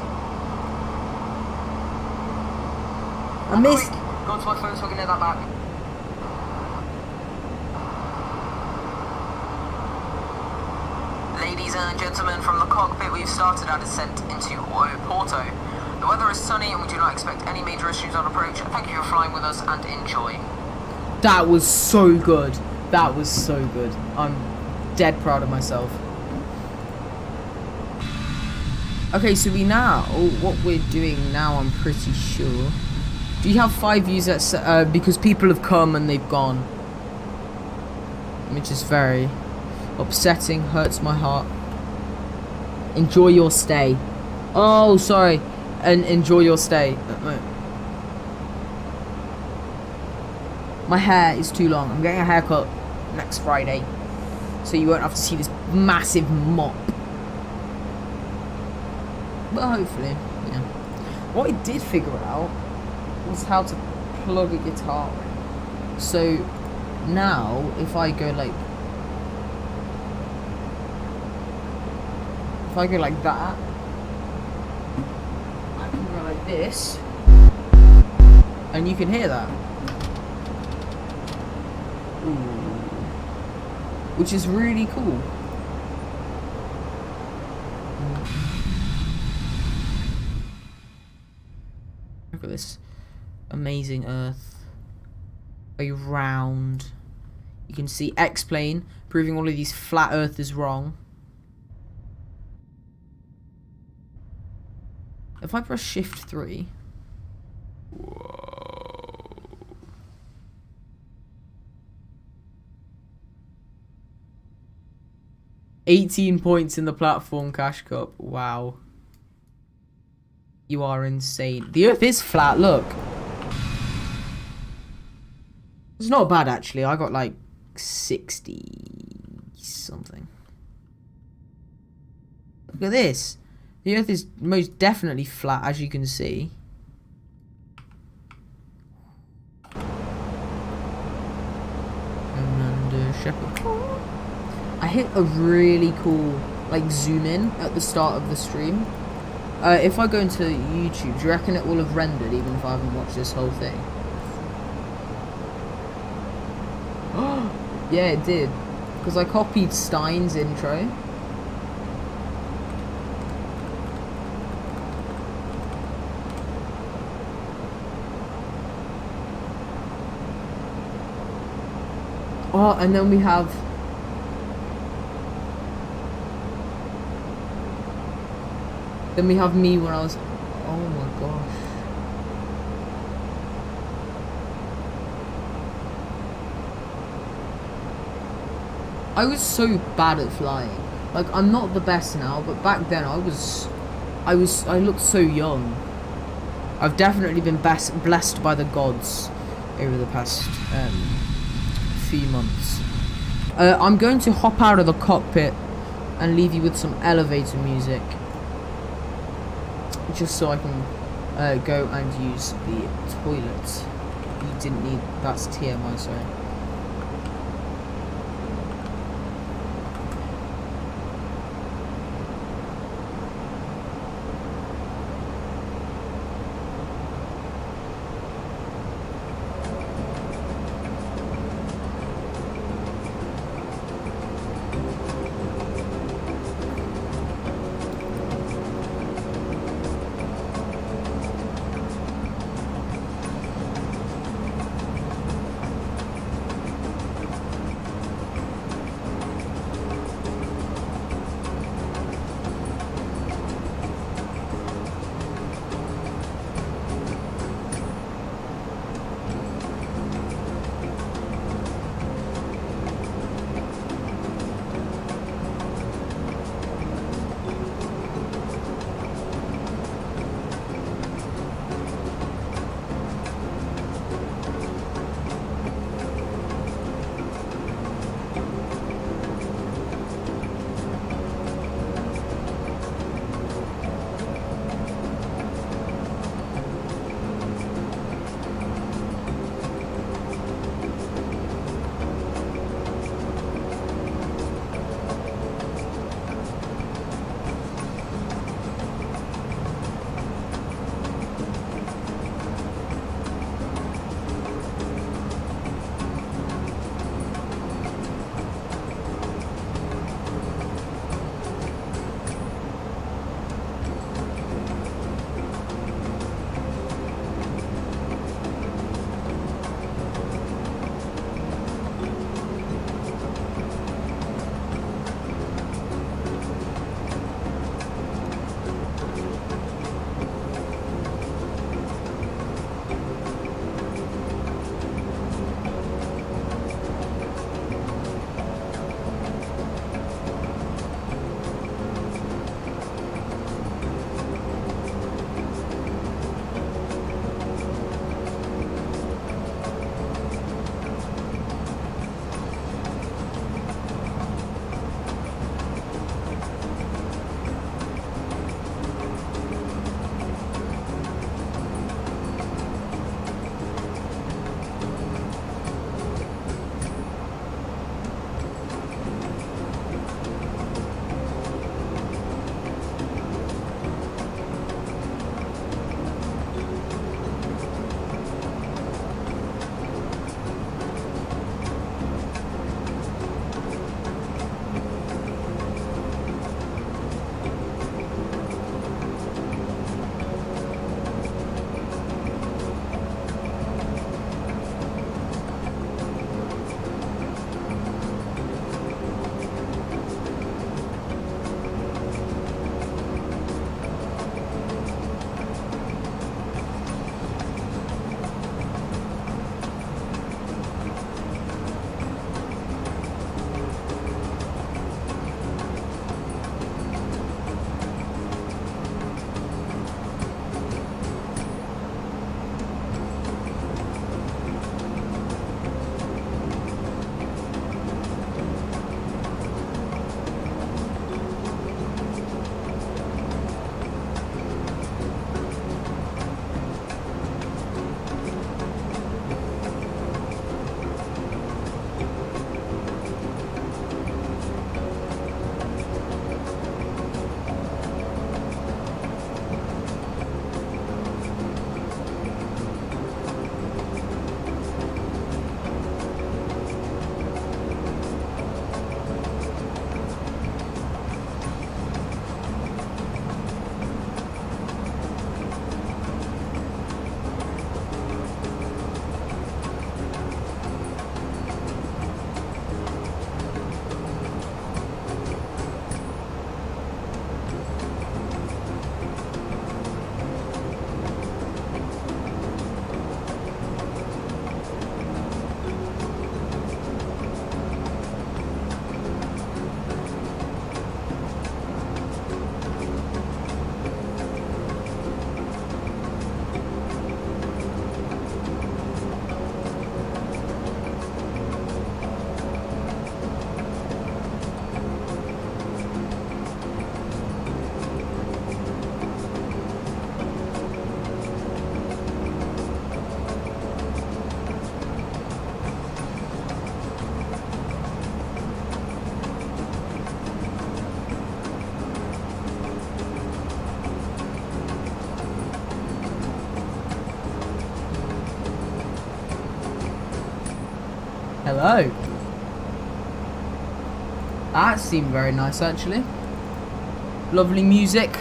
I missed. Go onto my phone so I can hear that back. Ladies and gentlemen, from the cockpit, we've started our descent into Porto. The weather is sunny and we do not expect any major issues on approach. Thank you for flying with us and enjoy. That was so good. That was so good. I'm dead proud of myself. Okay, so what we're doing now, I'm pretty sure. Do you have 5 views because people have come and they've gone? Which is very upsetting, hurts my heart. Enjoy your stay. Oh, sorry. And enjoy your stay. My hair is too long. I'm getting a haircut next Friday, so you won't have to see this massive mop. But hopefully, yeah. What I did figure out was how to plug a guitar in. So now, if I go like that, I can go like this, and you can hear that. Ooh. Which is really cool. Look at this amazing Earth. Very round. You can see X-plane, proving all of these flat Earth is wrong. If I press Shift 3, whoa. 18 points in the platform cash cup. Wow. You are insane. The Earth is flat, look. It's not bad actually. I got like 60 something. Look at this. The Earth is most definitely flat, as you can see. And Shepherd. I hit a really cool, like, zoom in at the start of the stream. If I go into YouTube, do you reckon it will have rendered even if I haven't watched this whole thing? Yeah, it did. Because I copied Stein's intro. Oh, and then we have... Then we have me when I was... Oh my gosh. I was so bad at flying. Like, I'm not the best now, but back then I looked so young. I've definitely been blessed by the gods over the past few months. I'm going to hop out of the cockpit and leave you with some elevator music, just so I can go and use the toilet. You didn't need... That's TMI, sorry. Hello. That seemed very nice, actually. Lovely music.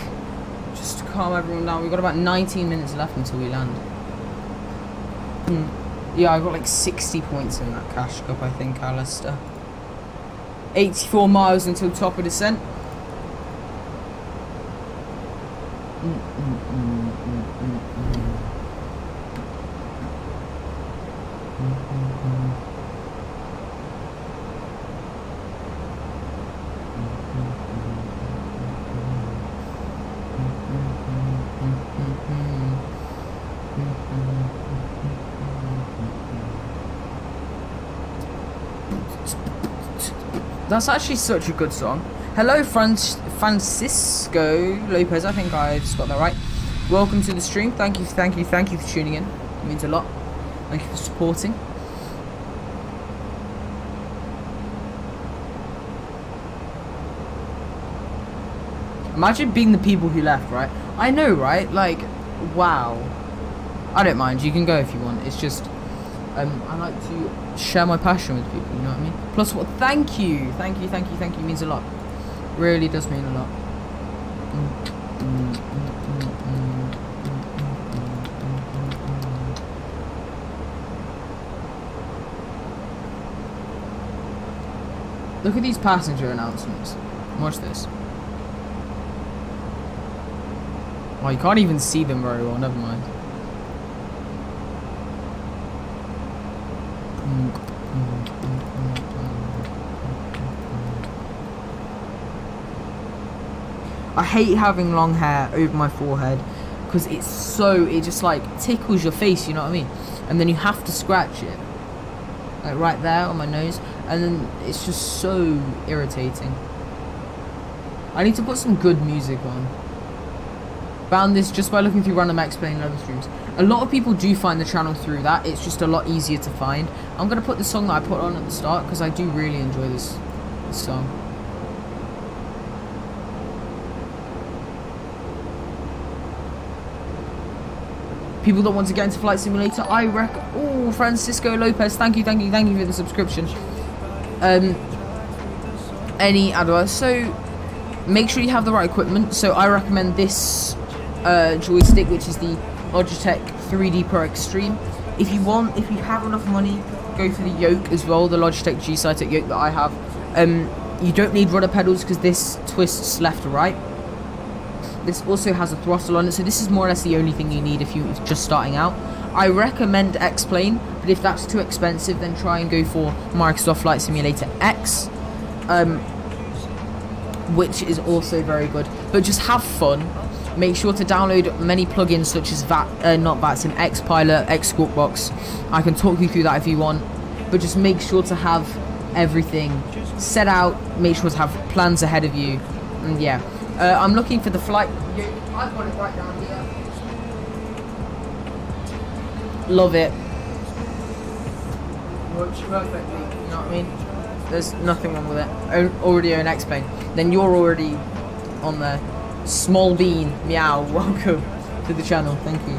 Just to calm everyone down. We've got about 19 minutes left until we land. Yeah, I got like 60 points in that cash cup, I think, Alistair. 84 miles until top of descent. That's actually such a good song. Hello, Francisco Lopez. I think I've got that right. Welcome to the stream. Thank you for tuning in. It means a lot. Thank you for supporting. Imagine being the people who left, right? I know, right? Like, wow. I don't mind. You can go if you want. It's just, I like to share my passion with people, you know what I mean? Plus, what? Thank you, means a lot. Really does mean a lot. Look at these passenger announcements. Watch this. Oh, you can't even see them very well. Never mind. I hate having long hair over my forehead because it just like tickles your face, you know what I mean? And then you have to scratch it, like right there on my nose, and then it's just so irritating. I need to put some good music on. Found this just by looking through random explain other streams. A lot of people do find the channel through that. It's just a lot easier to find. I'm gonna put the song that I put on at the start because I do really enjoy this song. People that want to get into Flight Simulator, I reckon. Oh, Francisco Lopez, thank you for the subscription. Any advice? So make sure you have the right equipment. So I recommend this joystick, which is the Logitech 3D Pro Extreme. If you have enough money, go for the yoke as well, the Logitech G-Cytec yoke that I have. You don't need rudder pedals because this twists left to right. This also has a throttle on it, so this is more or less the only thing you need if you're just starting out. I recommend X-Plane, but if that's too expensive, then try and go for Microsoft Flight Simulator X, which is also very good. But just have fun. Make sure to download many plugins such as not VATSIM, Xpilot, Xsquawkbox. I can talk you through that if you want, but just make sure to have everything set out. Make sure to have plans ahead of you, and yeah. I'm looking for the flight. I've got it right down here. Love it. Works perfectly. You know what I mean? There's nothing wrong with it. Already own X-Plane. Then you're already on there. Small Bean, meow. Welcome to the channel. Thank you.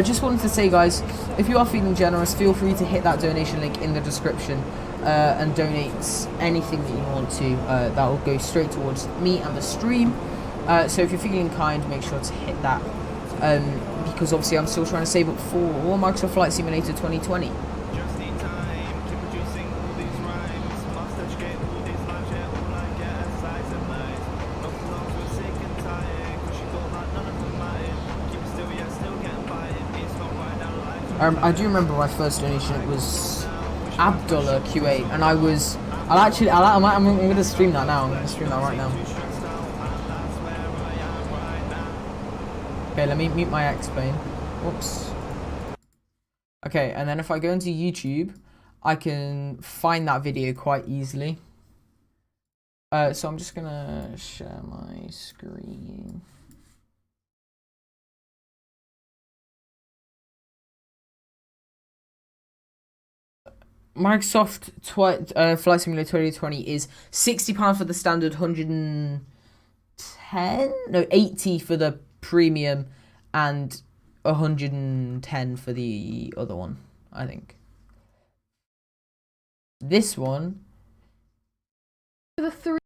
Just wanted to say, guys, if you are feeling generous, feel free to hit that donation link in the description. And donate anything that you want to. That will go straight towards me and the stream. So if you're feeling kind, make sure to hit that. Because obviously I'm still trying to save up for Microsoft Flight Simulator 2020. I do remember my first donation. It was Abdullah Q8, and I'm going to stream that now. I'm going to stream that right now. Okay, let me mute my X-Plane. Whoops. Okay, and then if I go into YouTube, I can find that video quite easily. So I'm just going to share my screen. Microsoft Flight Simulator 2020 is £60 for the standard, 80 for the premium, and 110 for the other one, I think. This one. The 3.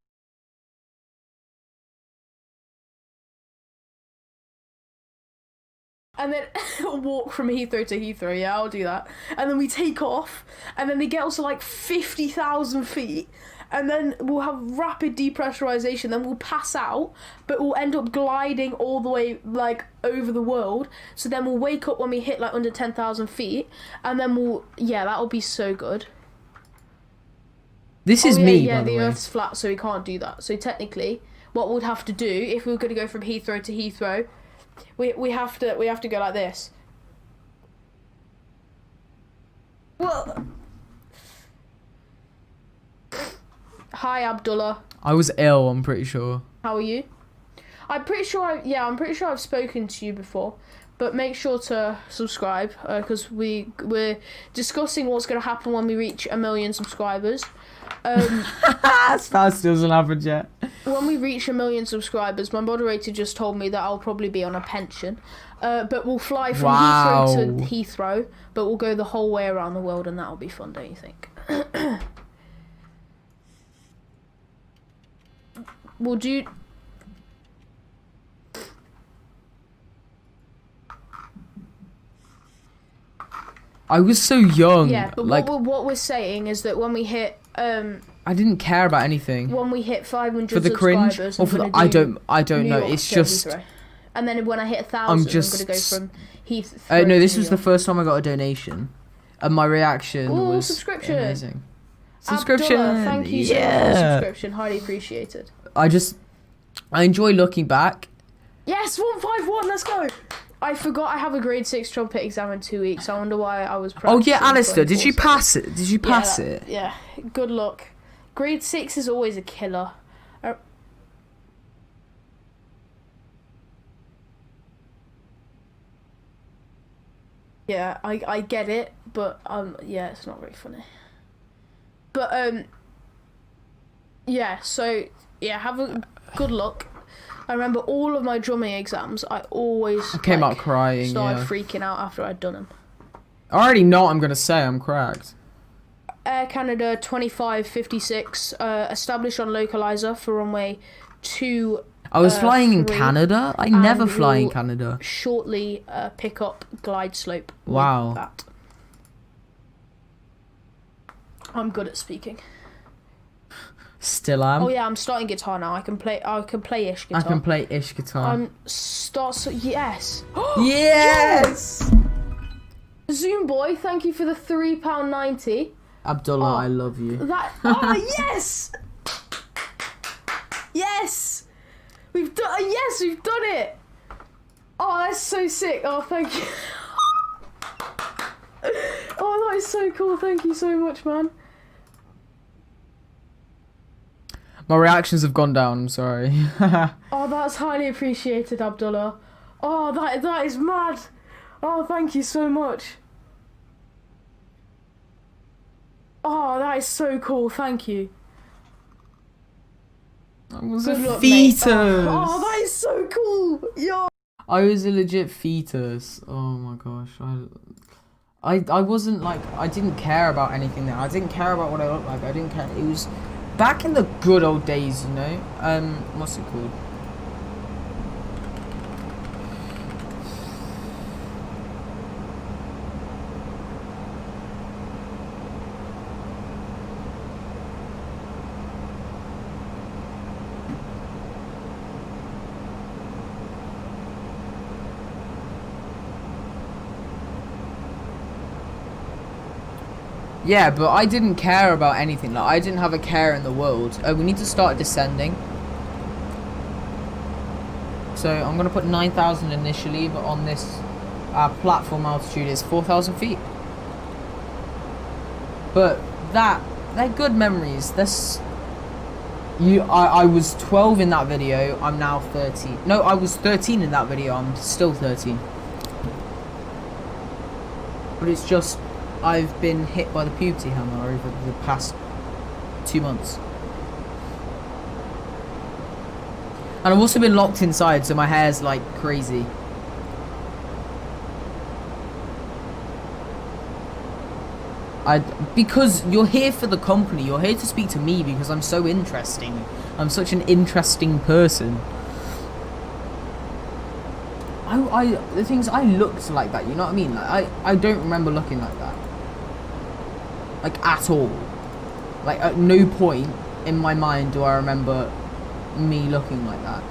And then walk from Heathrow to Heathrow, yeah, I'll do that. And then we take off, and then they get us to like 50,000 feet, and then we'll have rapid depressurization, then we'll pass out, but we'll end up gliding all the way like over the world, so then we'll wake up when we hit like under 10,000 feet, and then yeah, that'll be so good. This is me, yeah, by the way. Earth's flat, so we can't do that. So technically, what we'd have to do, if we were going to go from Heathrow to Heathrow, we have to go like this. Well, hi Abdullah. I was ill, I'm pretty sure. How are you? I'm pretty sure I've spoken to you before, but make sure to subscribe because we're discussing what's going to happen when we reach 1 million subscribers. That still hasn't happened yet. When we reach 1 million subscribers, my moderator just told me that I'll probably be on a pension. But we'll fly from Heathrow to Heathrow, but we'll go the whole way around the world, and that'll be fun, don't you think? We'll do. I was so young. Yeah, but like, what we're saying is that when we hit I didn't care about anything. when we hit 500 For the cringe, subscribers, or for the, I'm I gonna don't New know. York It's to just. Heathrow. And then when I hit 1,000, I'm I'm just. gonna go from Heathrow. No, this to was New the first time I got a donation, and my reaction Ooh, was subscription. amazing. Subscription. Abdullah, thank you so much for the subscription. Highly appreciated. I enjoy looking back. Yes, 151. Let's go. I forgot I have a grade 6 trumpet exam in 2 weeks. I wonder why I was Oh yeah, practicing Alistair, did you 24/7. pass it? Did you pass it? Yeah, good luck. Grade 6 is always a killer. Yeah, I get it, but yeah, it's not very funny. But yeah, so yeah, have a good luck. I remember all of my drumming exams. I always Came out crying. started Yeah. freaking out after I'd done them. I already know what I'm gonna say. I'm cracked. Air Canada 2556, established on localizer for runway 2. I was flying in 3, Canada. I never and fly in we'll Canada. Shortly pick up glide slope. with Wow. that. I'm good at speaking. Still am. Oh yeah, I'm starting guitar now. I can play ish guitar. I can play ish guitar. Yes. Yes. Zoom boy, thank you for the £3.90. Abdullah, Oh. I love you. Yes! Yes! We've done it! Oh, that's so sick. Oh, thank you. Oh, that is so cool. Thank you so much, man. My reactions have gone down. I'm sorry. Oh, that's highly appreciated, Abdullah. Oh, that is mad. Oh, thank you so much. Oh, that is so cool. Thank you. I was Good a luck, mate. fetus. Oh, that is so cool. Yo. I was a legit fetus. Oh my gosh. I wasn't like, I didn't care about anything there. I didn't care about what I looked like. I didn't care. It was back in the good old days, you know. What's it called? Yeah, but I didn't care about anything. Like, I didn't have a care in the world. We need to start descending. So I'm gonna put 9,000 initially, but on this platform altitude is 4,000 feet. But they're good memories. I was 12 in that video. I'm now 13. No, I was 13 in that video. I'm still 13. But it's just, I've been hit by the puberty hammer over the past 2 months. And I've also been locked inside, so my hair's like crazy. Because you're here for the company, you're here to speak to me because I'm so interesting. I'm such an interesting person. The things I looked like that, you know what I mean? Like, I don't remember looking like that. Like, at all. Like, at no point in my mind do I remember me looking like that.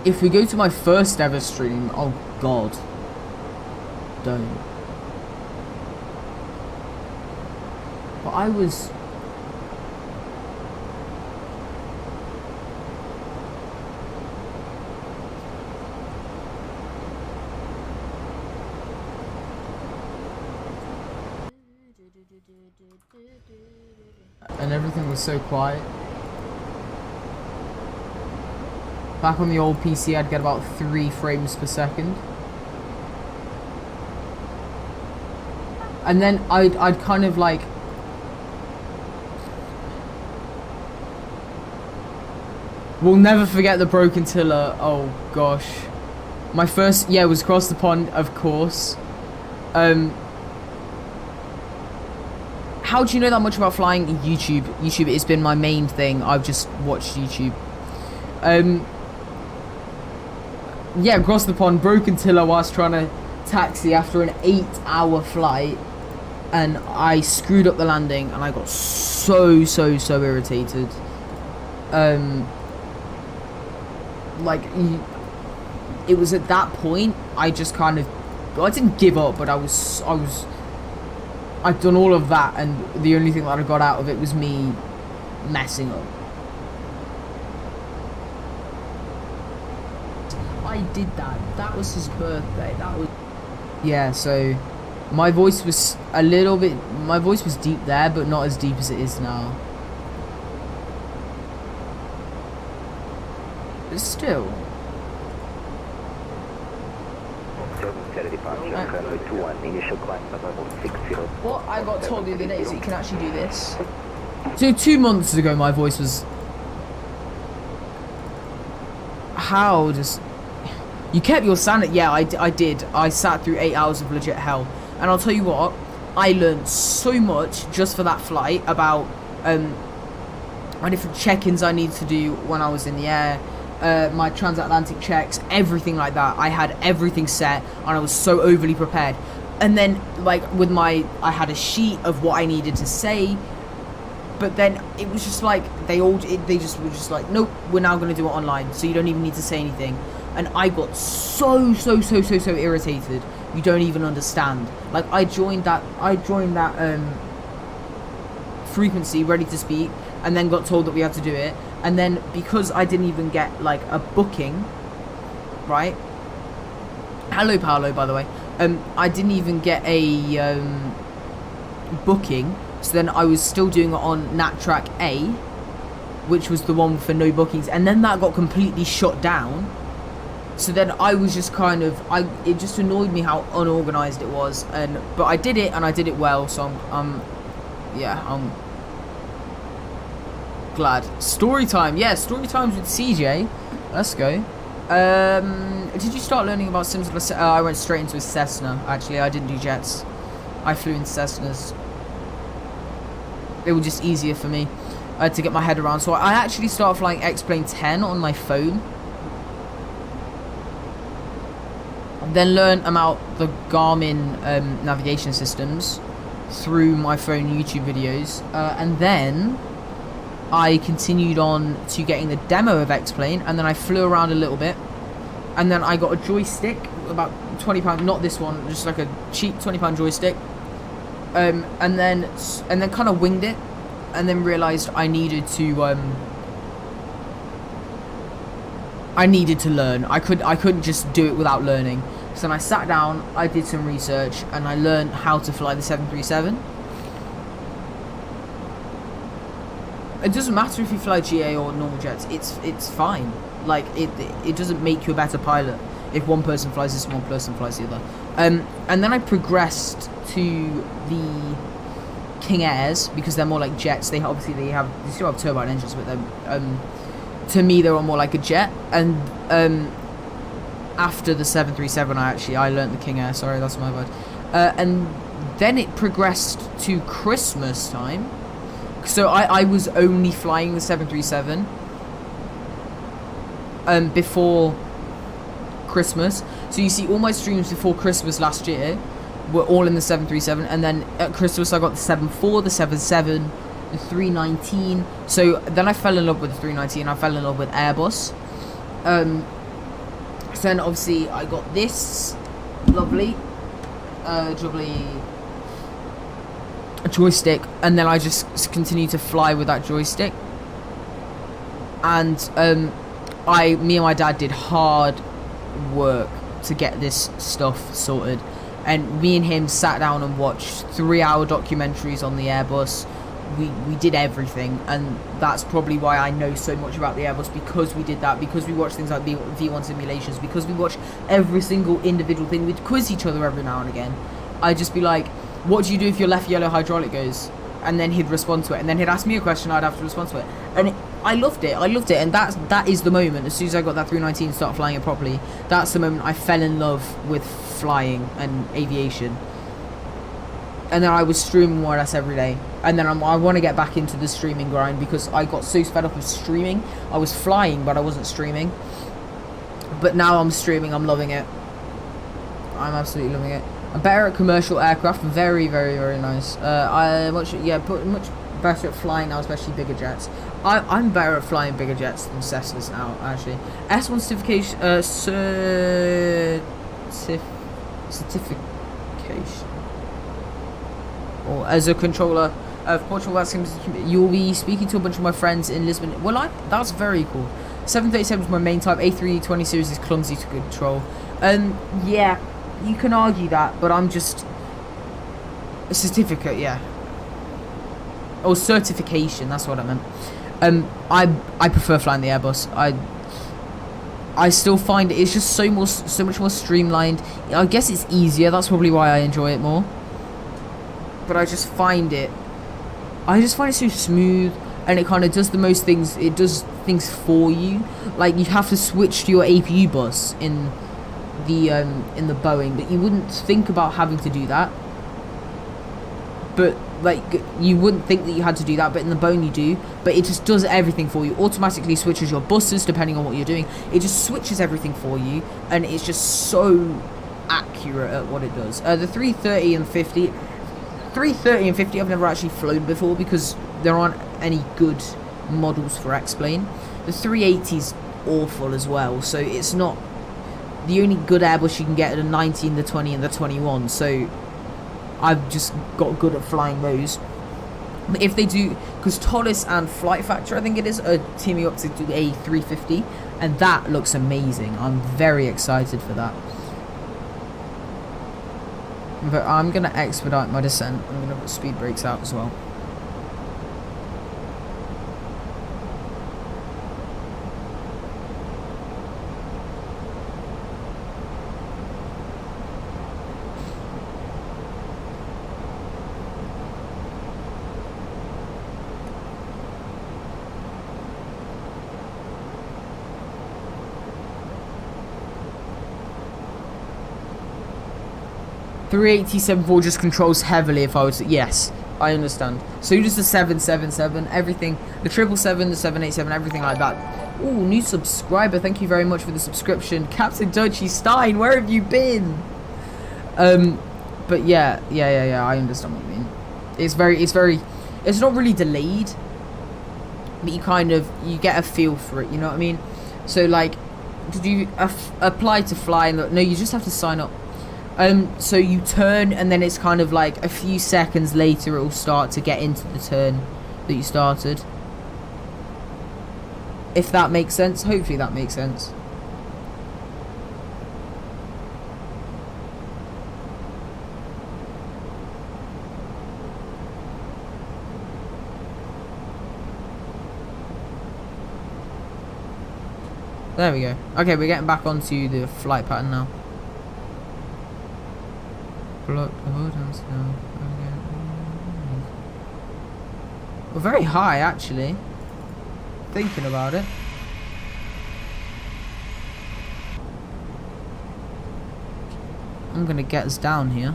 If we go to my first ever stream, oh god. Don't. But I was... And everything was so quiet. Back on the old PC, I'd get about 3 frames per second. And then I'd kind of like... We'll never forget the broken tiller. Oh gosh. My first, yeah, was across the pond, of course. How do you know that much about flying? YouTube. YouTube has been my main thing. I've just watched YouTube. Yeah, across the pond, broken tiller whilst trying to taxi after an 8-hour flight, and I screwed up the landing, and I got so irritated. Like, it was at that point I just kind of, I didn't give up, but I'd done all of that, and the only thing that I got out of it was me messing up. I did that. That was his birthday. That was... Yeah, so my voice was a little bit... My voice was deep there, but not as deep as it is now. But still... What I got told the other day is that you can actually do this. So 2 months ago my voice was... How does... You kept your sanity. Yeah, I did. I sat through 8 hours of legit hell. And I'll tell you what, I learned so much just for that flight about my different check-ins I needed to do when I was in the air, my transatlantic checks, everything like that. I had everything set, and I was so overly prepared. And then, like, with my... I had a sheet of what I needed to say, but then it was just like, they just were just like, nope, we're now going to do it online, so you don't even need to say anything. And I got so irritated. You don't even understand. Like, I joined that frequency ready to speak, and then got told that we had to do it. And then because I didn't even get like a booking, right? Hello Paolo, by the way. I didn't even get a booking, so then I was still doing it on NatTrack A, which was the one for no bookings, and then that got completely shut down. So then I was just kind of, it just annoyed me how unorganized it was, but I did it, and I did it well, so I'm glad. Story time, yeah, story times with CJ. Let's go. Did you start learning about sims? I went straight into a Cessna. Actually, I didn't do jets. I flew in Cessnas. They were just easier for me to get my head around. So I actually started flying X-Plane 10 on my phone. Then learned about the Garmin navigation systems through my phone YouTube videos, and then I continued on to getting the demo of X-Plane, and then I flew around a little bit, and then I got a joystick, about £20, not this one, just like a cheap £20 joystick, and then kind of winged it, and then realised I needed to learn. I couldn't just do it without learning. So then I sat down, I did some research, and I learned how to fly the 737. It doesn't matter if you fly GA or normal jets. It's fine. Like it doesn't make you a better pilot if one person flies this, one person flies the other. And then I progressed to the King Airs because they're more like jets. They still have turbine engines, but they're to me they were more like a jet. And after the 737, I learnt the King Air. Sorry, that's my bad. And then it progressed to Christmas time. So I was only flying the 737 before Christmas. So you see, all my streams before Christmas last year were all in the 737, and then at Christmas I got the 74, the 77, the 319. So then I fell in love with the 319. I fell in love with Airbus. So then obviously I got this lovely joystick, and then I just continued to fly with that joystick. And me and my dad did hard work to get this stuff sorted, and me and him sat down and watched 3-hour documentaries on the Airbus. We did everything, and that's probably why I know so much about the Airbus, because we did that, because we watched things like V1 simulations, because we watched every single individual thing. We'd quiz each other every now and again. I'd just be like, what do you do if your left yellow hydraulic goes? And then he'd respond to it, and then he'd ask me a question, I'd have to respond to it. And I loved it, and that is the moment. As soon as I got that 319 and started flying it properly, that's the moment I fell in love with flying and aviation. And then I was streaming more or less every day. And then I want to get back into the streaming grind, because I got so fed up with streaming. I was flying, but I wasn't streaming. But now I'm streaming, I'm loving it. I'm absolutely loving it. I'm better at commercial aircraft, very, very, very nice. Much better at flying now, especially bigger jets. I'm better at flying bigger jets than Cessnas now, actually. S1 certification, certification. Or as a controller of Portugal, you'll be speaking to a bunch of my friends in Lisbon. Well, that's very cool. 737 is my main type. A320 series is clumsy to control. Yeah, you can argue that, but I'm just a certificate, yeah. Or certification, that's what I meant. I prefer flying the Airbus. I still find it's just so much more streamlined. I guess it's easier. That's probably why I enjoy it more. But I just find it so smooth, and it kind of does the most things. It does things for you. Like, you have to switch to your APU bus in the Boeing, but you wouldn't think about having to do that. But like, you wouldn't think that you had to do that, but in the Boeing you do. But it just does everything for you. Automatically switches your buses depending on what you're doing. It just switches everything for you, and it's just so accurate at what it does. The 330 and 50. 330 and 50 I've never actually flown before, because there aren't any good models for X-Plane. The 380's awful as well, so it's not the only good Airbus you can get. Are the 90 and the 20 and the 21, so I've just got good at flying those. But if they do, because Tollis and Flight Factor, I think it is, are teaming up to do a 350, and that looks amazing. I'm very excited for that. But I'm going to expedite my descent. I'm going to put speed brakes out as well. The 380-74 just controls heavily if I was to, yes, I understand. So does the 777, everything, the 777, the 787, everything like that. Ooh, new subscriber, thank you very much for the subscription. Captain Dodgy Stein, where have you been? But yeah, I understand what you mean. It's not really delayed, but you get a feel for it, you know what I mean? So like, did you apply to fly? No, you just have to sign up. So you turn, and then it's kind of like a few seconds later it will start to get into the turn that you started. If that makes sense. Hopefully that makes sense. There we go. Okay, we're getting back onto the flight pattern now. We're very high, actually. Thinking about it. I'm gonna get us down here.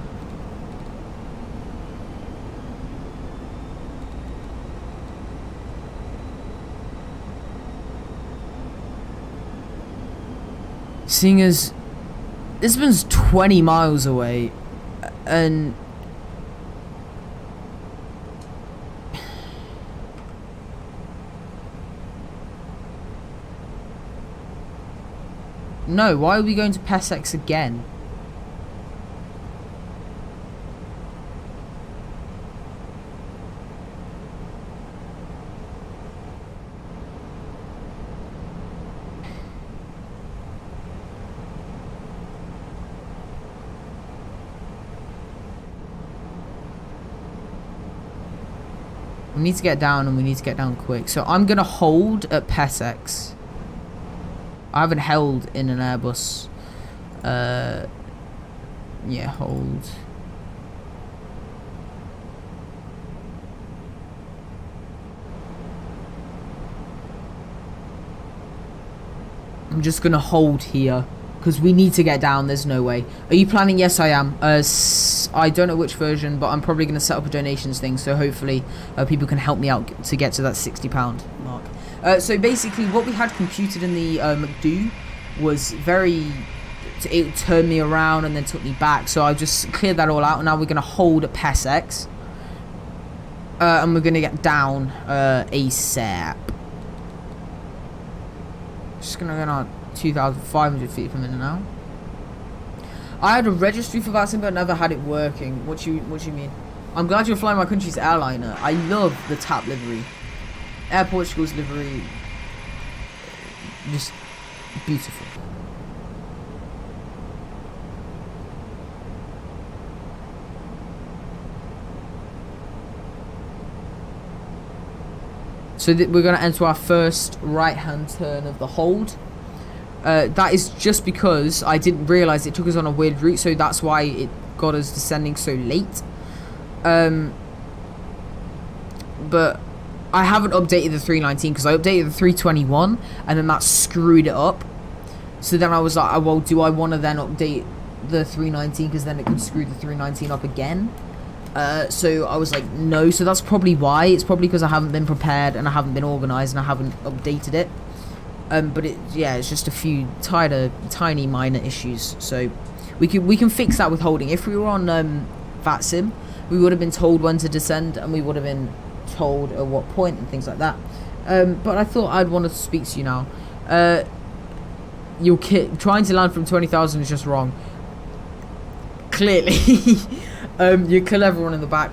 Seeing as Lisbon's 20 miles away, and no, why are we going to PESEX again? We need to get down, and we need to get down quick. So I'm gonna hold at PESEX. I haven't held in an Airbus. Yeah, hold. I'm just gonna hold here because we need to get down. There's no way. Are you planning? Yes, I am. I don't know which version, but I'm probably gonna set up a donations thing, so hopefully people can help me out to get to that £60 mark. So basically, what we had computed in the McDo was it turned me around and then took me back. So I just cleared that all out, and now we're gonna hold at PESEX, and we're gonna get down ASAP. Just gonna go on 2,500 feet per minute now. I had a registry for VATSIM, but never had it working. What you mean? I'm glad you're flying my country's airliner. I love the TAP livery. Air Portugal's livery, just beautiful. So we're going to enter our first right-hand turn of the hold. That is just because I didn't realise it took us on a weird route, so that's why it got us descending so late. But I haven't updated the 319 because I updated the 321 and then that screwed it up. So then I was like, oh, well, do I want to then update the 319 because then it could screw the 319 up again? So I was like, no. So that's probably why. It's probably because I haven't been prepared and I haven't been organised and I haven't updated it. But it's just a few tiny minor issues. So we can fix that with holding. If we were on VATSIM, we would have been told when to descend and we would have been told at what point and things like that. But I thought I'd want to speak to you now. Your trying to land from 20,000 is just wrong. Clearly. You're clever one in the back.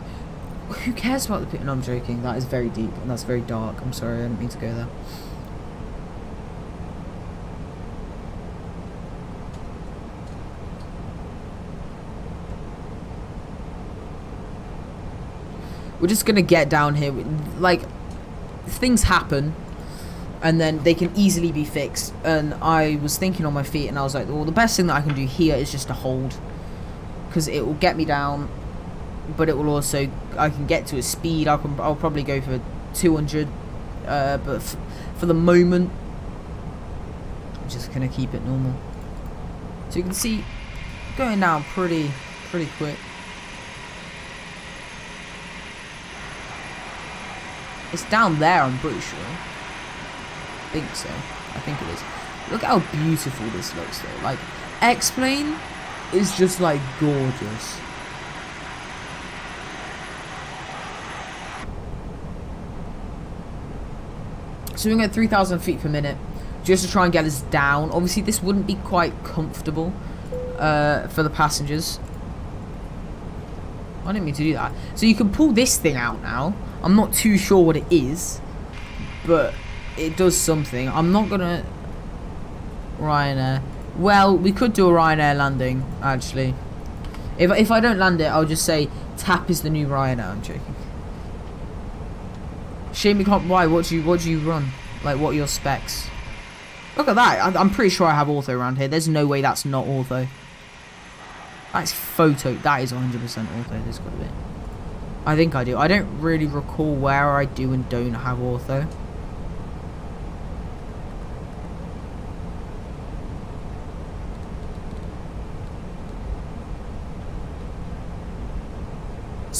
Who cares about the pit? No, I'm joking. That is very deep and that's very dark. I'm sorry, I didn't mean to go there. We're just gonna get down here. Like, things happen and then they can easily be fixed, and I was thinking on my feet and I was like, well, the best thing that I can do here is just to hold, because it will get me down, but it will also, I can get to a speed. I'll probably go for 200, but for the moment I'm just gonna keep it normal. So you can see going down pretty quick. It's down there, I'm pretty sure. I think so. I think it is. Look how beautiful this looks though. Like, X-Plane is just like gorgeous. So we're going at 3,000 feet per minute just to try and get us down. Obviously this wouldn't be quite comfortable for the passengers. I didn't mean to do that. So you can pull this thing out now. I'm not too sure what it is, but it does something. I'm not gonna Ryanair. Well, we could do a Ryanair landing actually. If I don't land it, I'll just say TAP is the new Ryanair. I'm joking. Shame we can't. Why? What do you run? Like, what are your specs? Look at that. I'm pretty sure I have ortho around here. There's no way that's not ortho. That's photo. That is 100% ortho. There's got to be. I think I do. I don't really recall where I do and don't have ortho.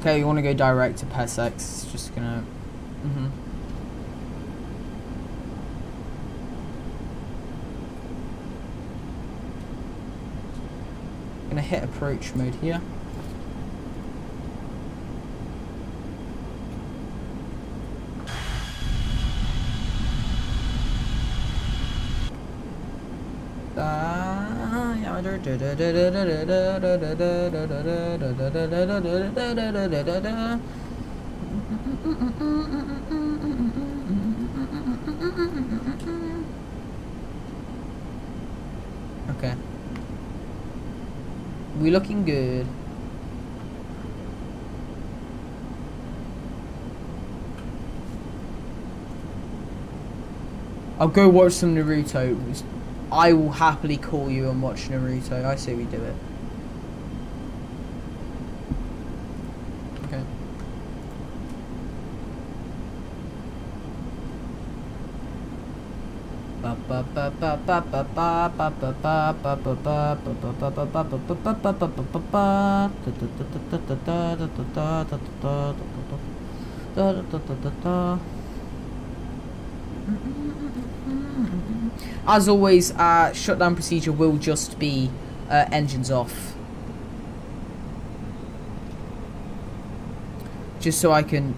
Okay, you want to go direct to PESEX. It's just gonna. Gonna hit approach mode here. Okay. We looking good. I'll go watch some Naruto. I will happily call you and watch Naruto. I say we do it. Okay. As always, shutdown procedure will just be engines off. Just so I can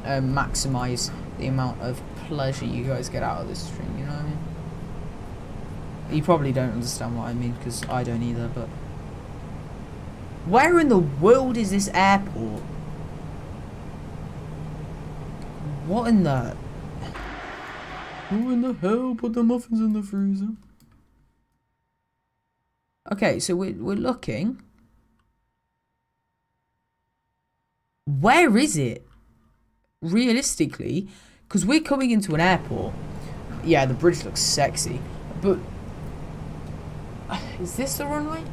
maximize the amount of pleasure you guys get out of this stream, you know what I mean? You probably don't understand what I mean, because I don't either, but... Where in the world is this airport? What in the... Who in the hell put the muffins in the freezer? Okay, so we're looking. Where is it? Realistically, because we're coming into an airport. Yeah, the bridge looks sexy, but is this the runway?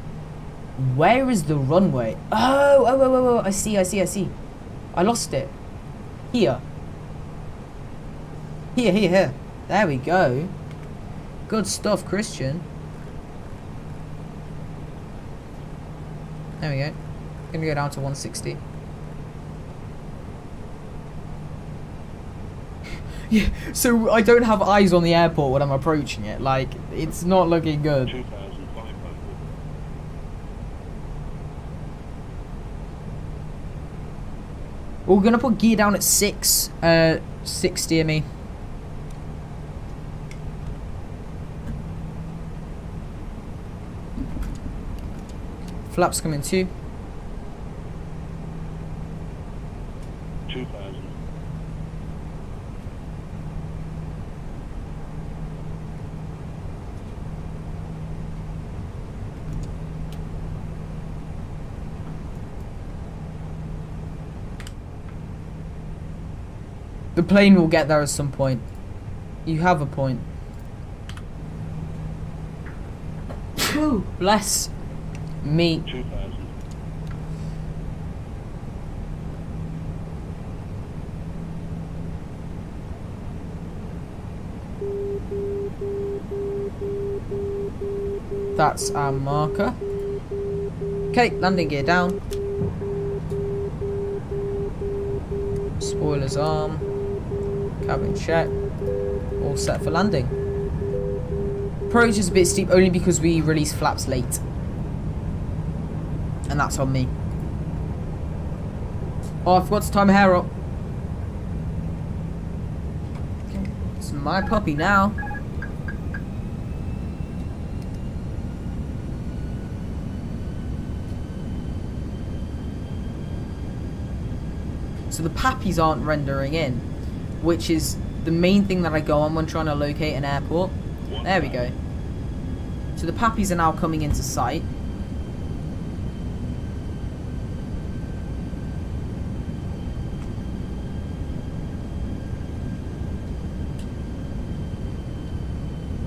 Where is the runway? Oh, I see. I lost it. Here. There we go. Good stuff, Christian. There we go. Gonna go down to 160. Yeah, so I don't have eyes on the airport when I'm approaching it. Like, it's not looking good. 2,500. We're gonna put gear down at 6. 60 me. Flaps coming too. 2,000. The plane will get there at some point. You have a point. Whew, bless me. 2,000. That's our marker. Okay, landing gear down. Spoilers arm. Cabin check. All set for landing. Approach is a bit steep only because we released flaps late. And that's on me. Oh, I forgot to tie my hair up. Okay, it's my puppy now. So the pappies aren't rendering in, which is the main thing that I go on when trying to locate an airport. There we go. So the pappies are now coming into sight.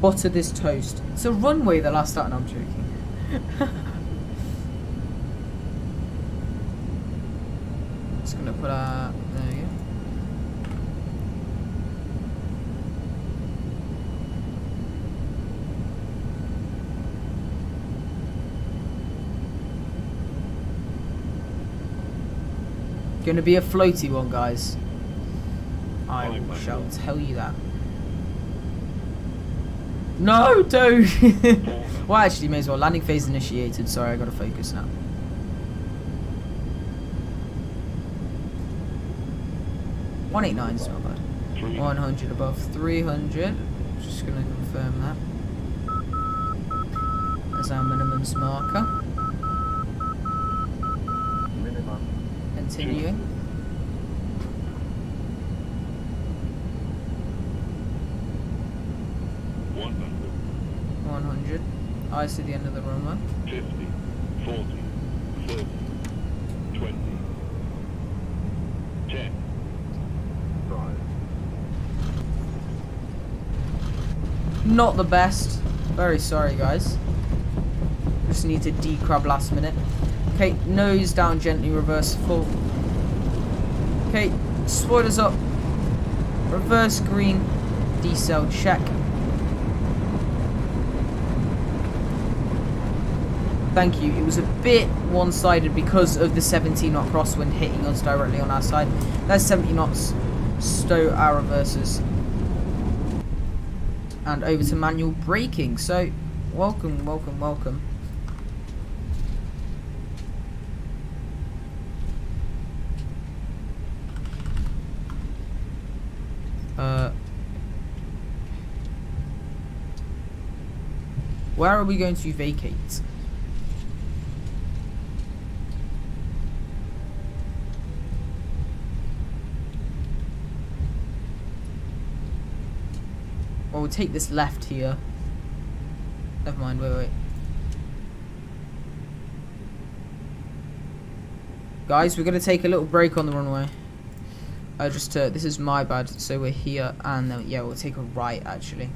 Butter this toast. It's a runway the last time. No, I'm joking. Just gonna put a... There we go. Gonna be a floaty one, guys. I shall tell you that. No, don't! Well, actually, may as well. Landing phase initiated. Sorry, I gotta focus now. $189 is not bad. 100 above 300. Just gonna confirm that. There's our minimums marker. Continuing. 100. Eyes to the end of the runway. 50, 40, 30, 20, 10. Not the best. Very sorry, guys. Just need to decrab last minute. Okay, nose down gently, reverse full. Okay, spoilers up. Reverse green. Decel check. Thank you. It was a bit one-sided because of the 17 knot crosswind hitting us directly on our side. There's 70 knots. Stow our reversers. And over to manual braking. So, welcome, welcome, welcome. Where are we going to vacate? Well, we'll take this left here. Never mind, wait. Guys, we're going to take a little break on the runway. This is my bad. So we're here, and yeah, we'll take a right, actually.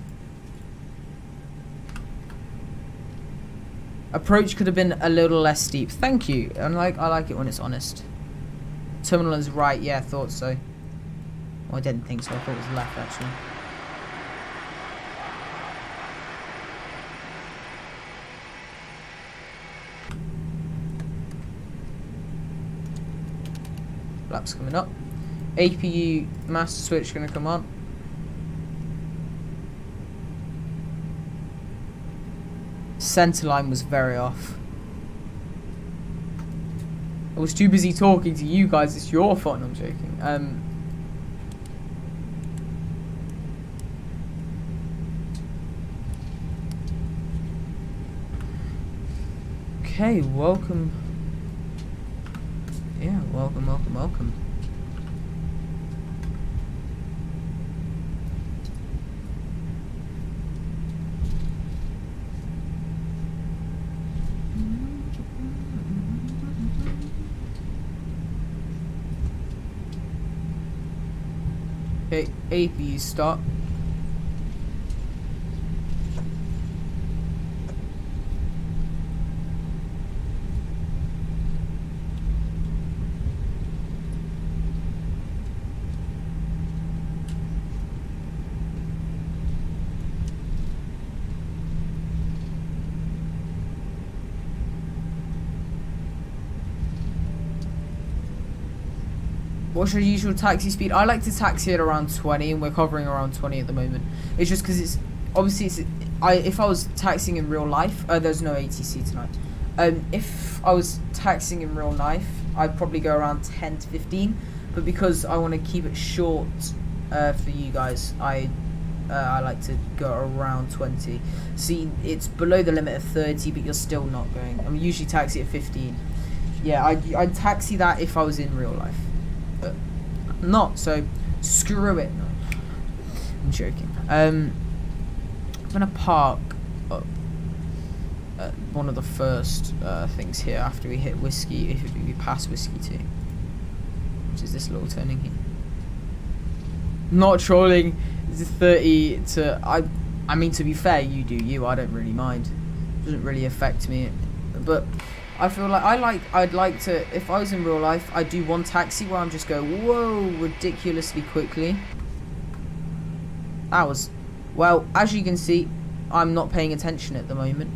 Approach could have been a little less steep. Thank you. And I like it when it's honest. Terminal is right. Yeah, I thought so. Well, I didn't think so. I thought it was left, actually. Flaps coming up. APU master switch going to come on. Center line was very off. I was too busy talking to you guys. It's your fault. No, I'm joking. Okay, welcome. Yeah, welcome, welcome, welcome. Okay, APU stop. What's your usual taxi speed? I like to taxi at around 20, and we're covering around 20 at the moment. It's just because it's obviously if I was taxiing in real life, there's no ATC tonight. If I was taxiing in real life, I'd probably go around 10 to 15. But because I want to keep it short for you guys, I like to go around 20. See, it's below the limit of 30, but you're still not going. I'm usually taxi at 15. Yeah, I'd taxi that if I was in real life. But not, so screw it. No, I'm joking. I'm gonna park up at one of the first things here after we hit whiskey, if we pass whiskey 2, which is this little turning here. Not trolling. It's 30 to I mean, to be fair, you do you. I don't really mind. It doesn't really affect me, but I feel like I'd like to, if I was in real life, I'd do one taxi where I'm just go, whoa, ridiculously quickly. That was, well, as you can see, I'm not paying attention at the moment.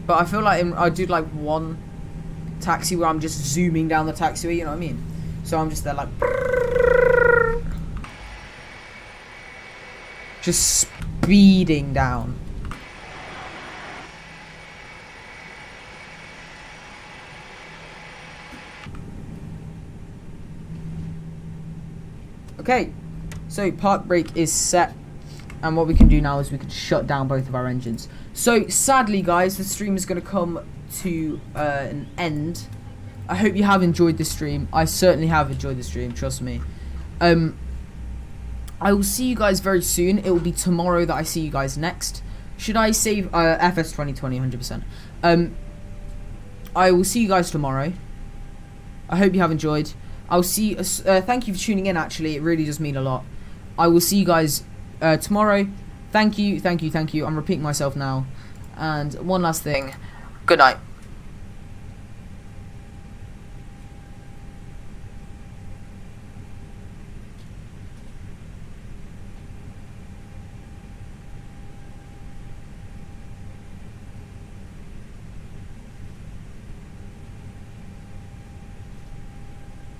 But I feel like I'd do like one taxi where I'm just zooming down the taxiway, you know what I mean? So I'm just there like just speeding down. Okay, so park brake is set, and what we can do now is we can shut down both of our engines. So sadly guys, the stream is going to come to an end. I hope you have enjoyed the stream. I certainly have enjoyed the stream, trust me. I will see you guys very soon. It will be tomorrow that I see you guys next. Should I save FS 2020 100%? I will see you guys tomorrow. I hope you have enjoyed. I'll see. Thank you for tuning in. Actually, it really does mean a lot. I will see you guys tomorrow. Thank you, thank you, thank you. I'm repeating myself now. And one last thing. Good night.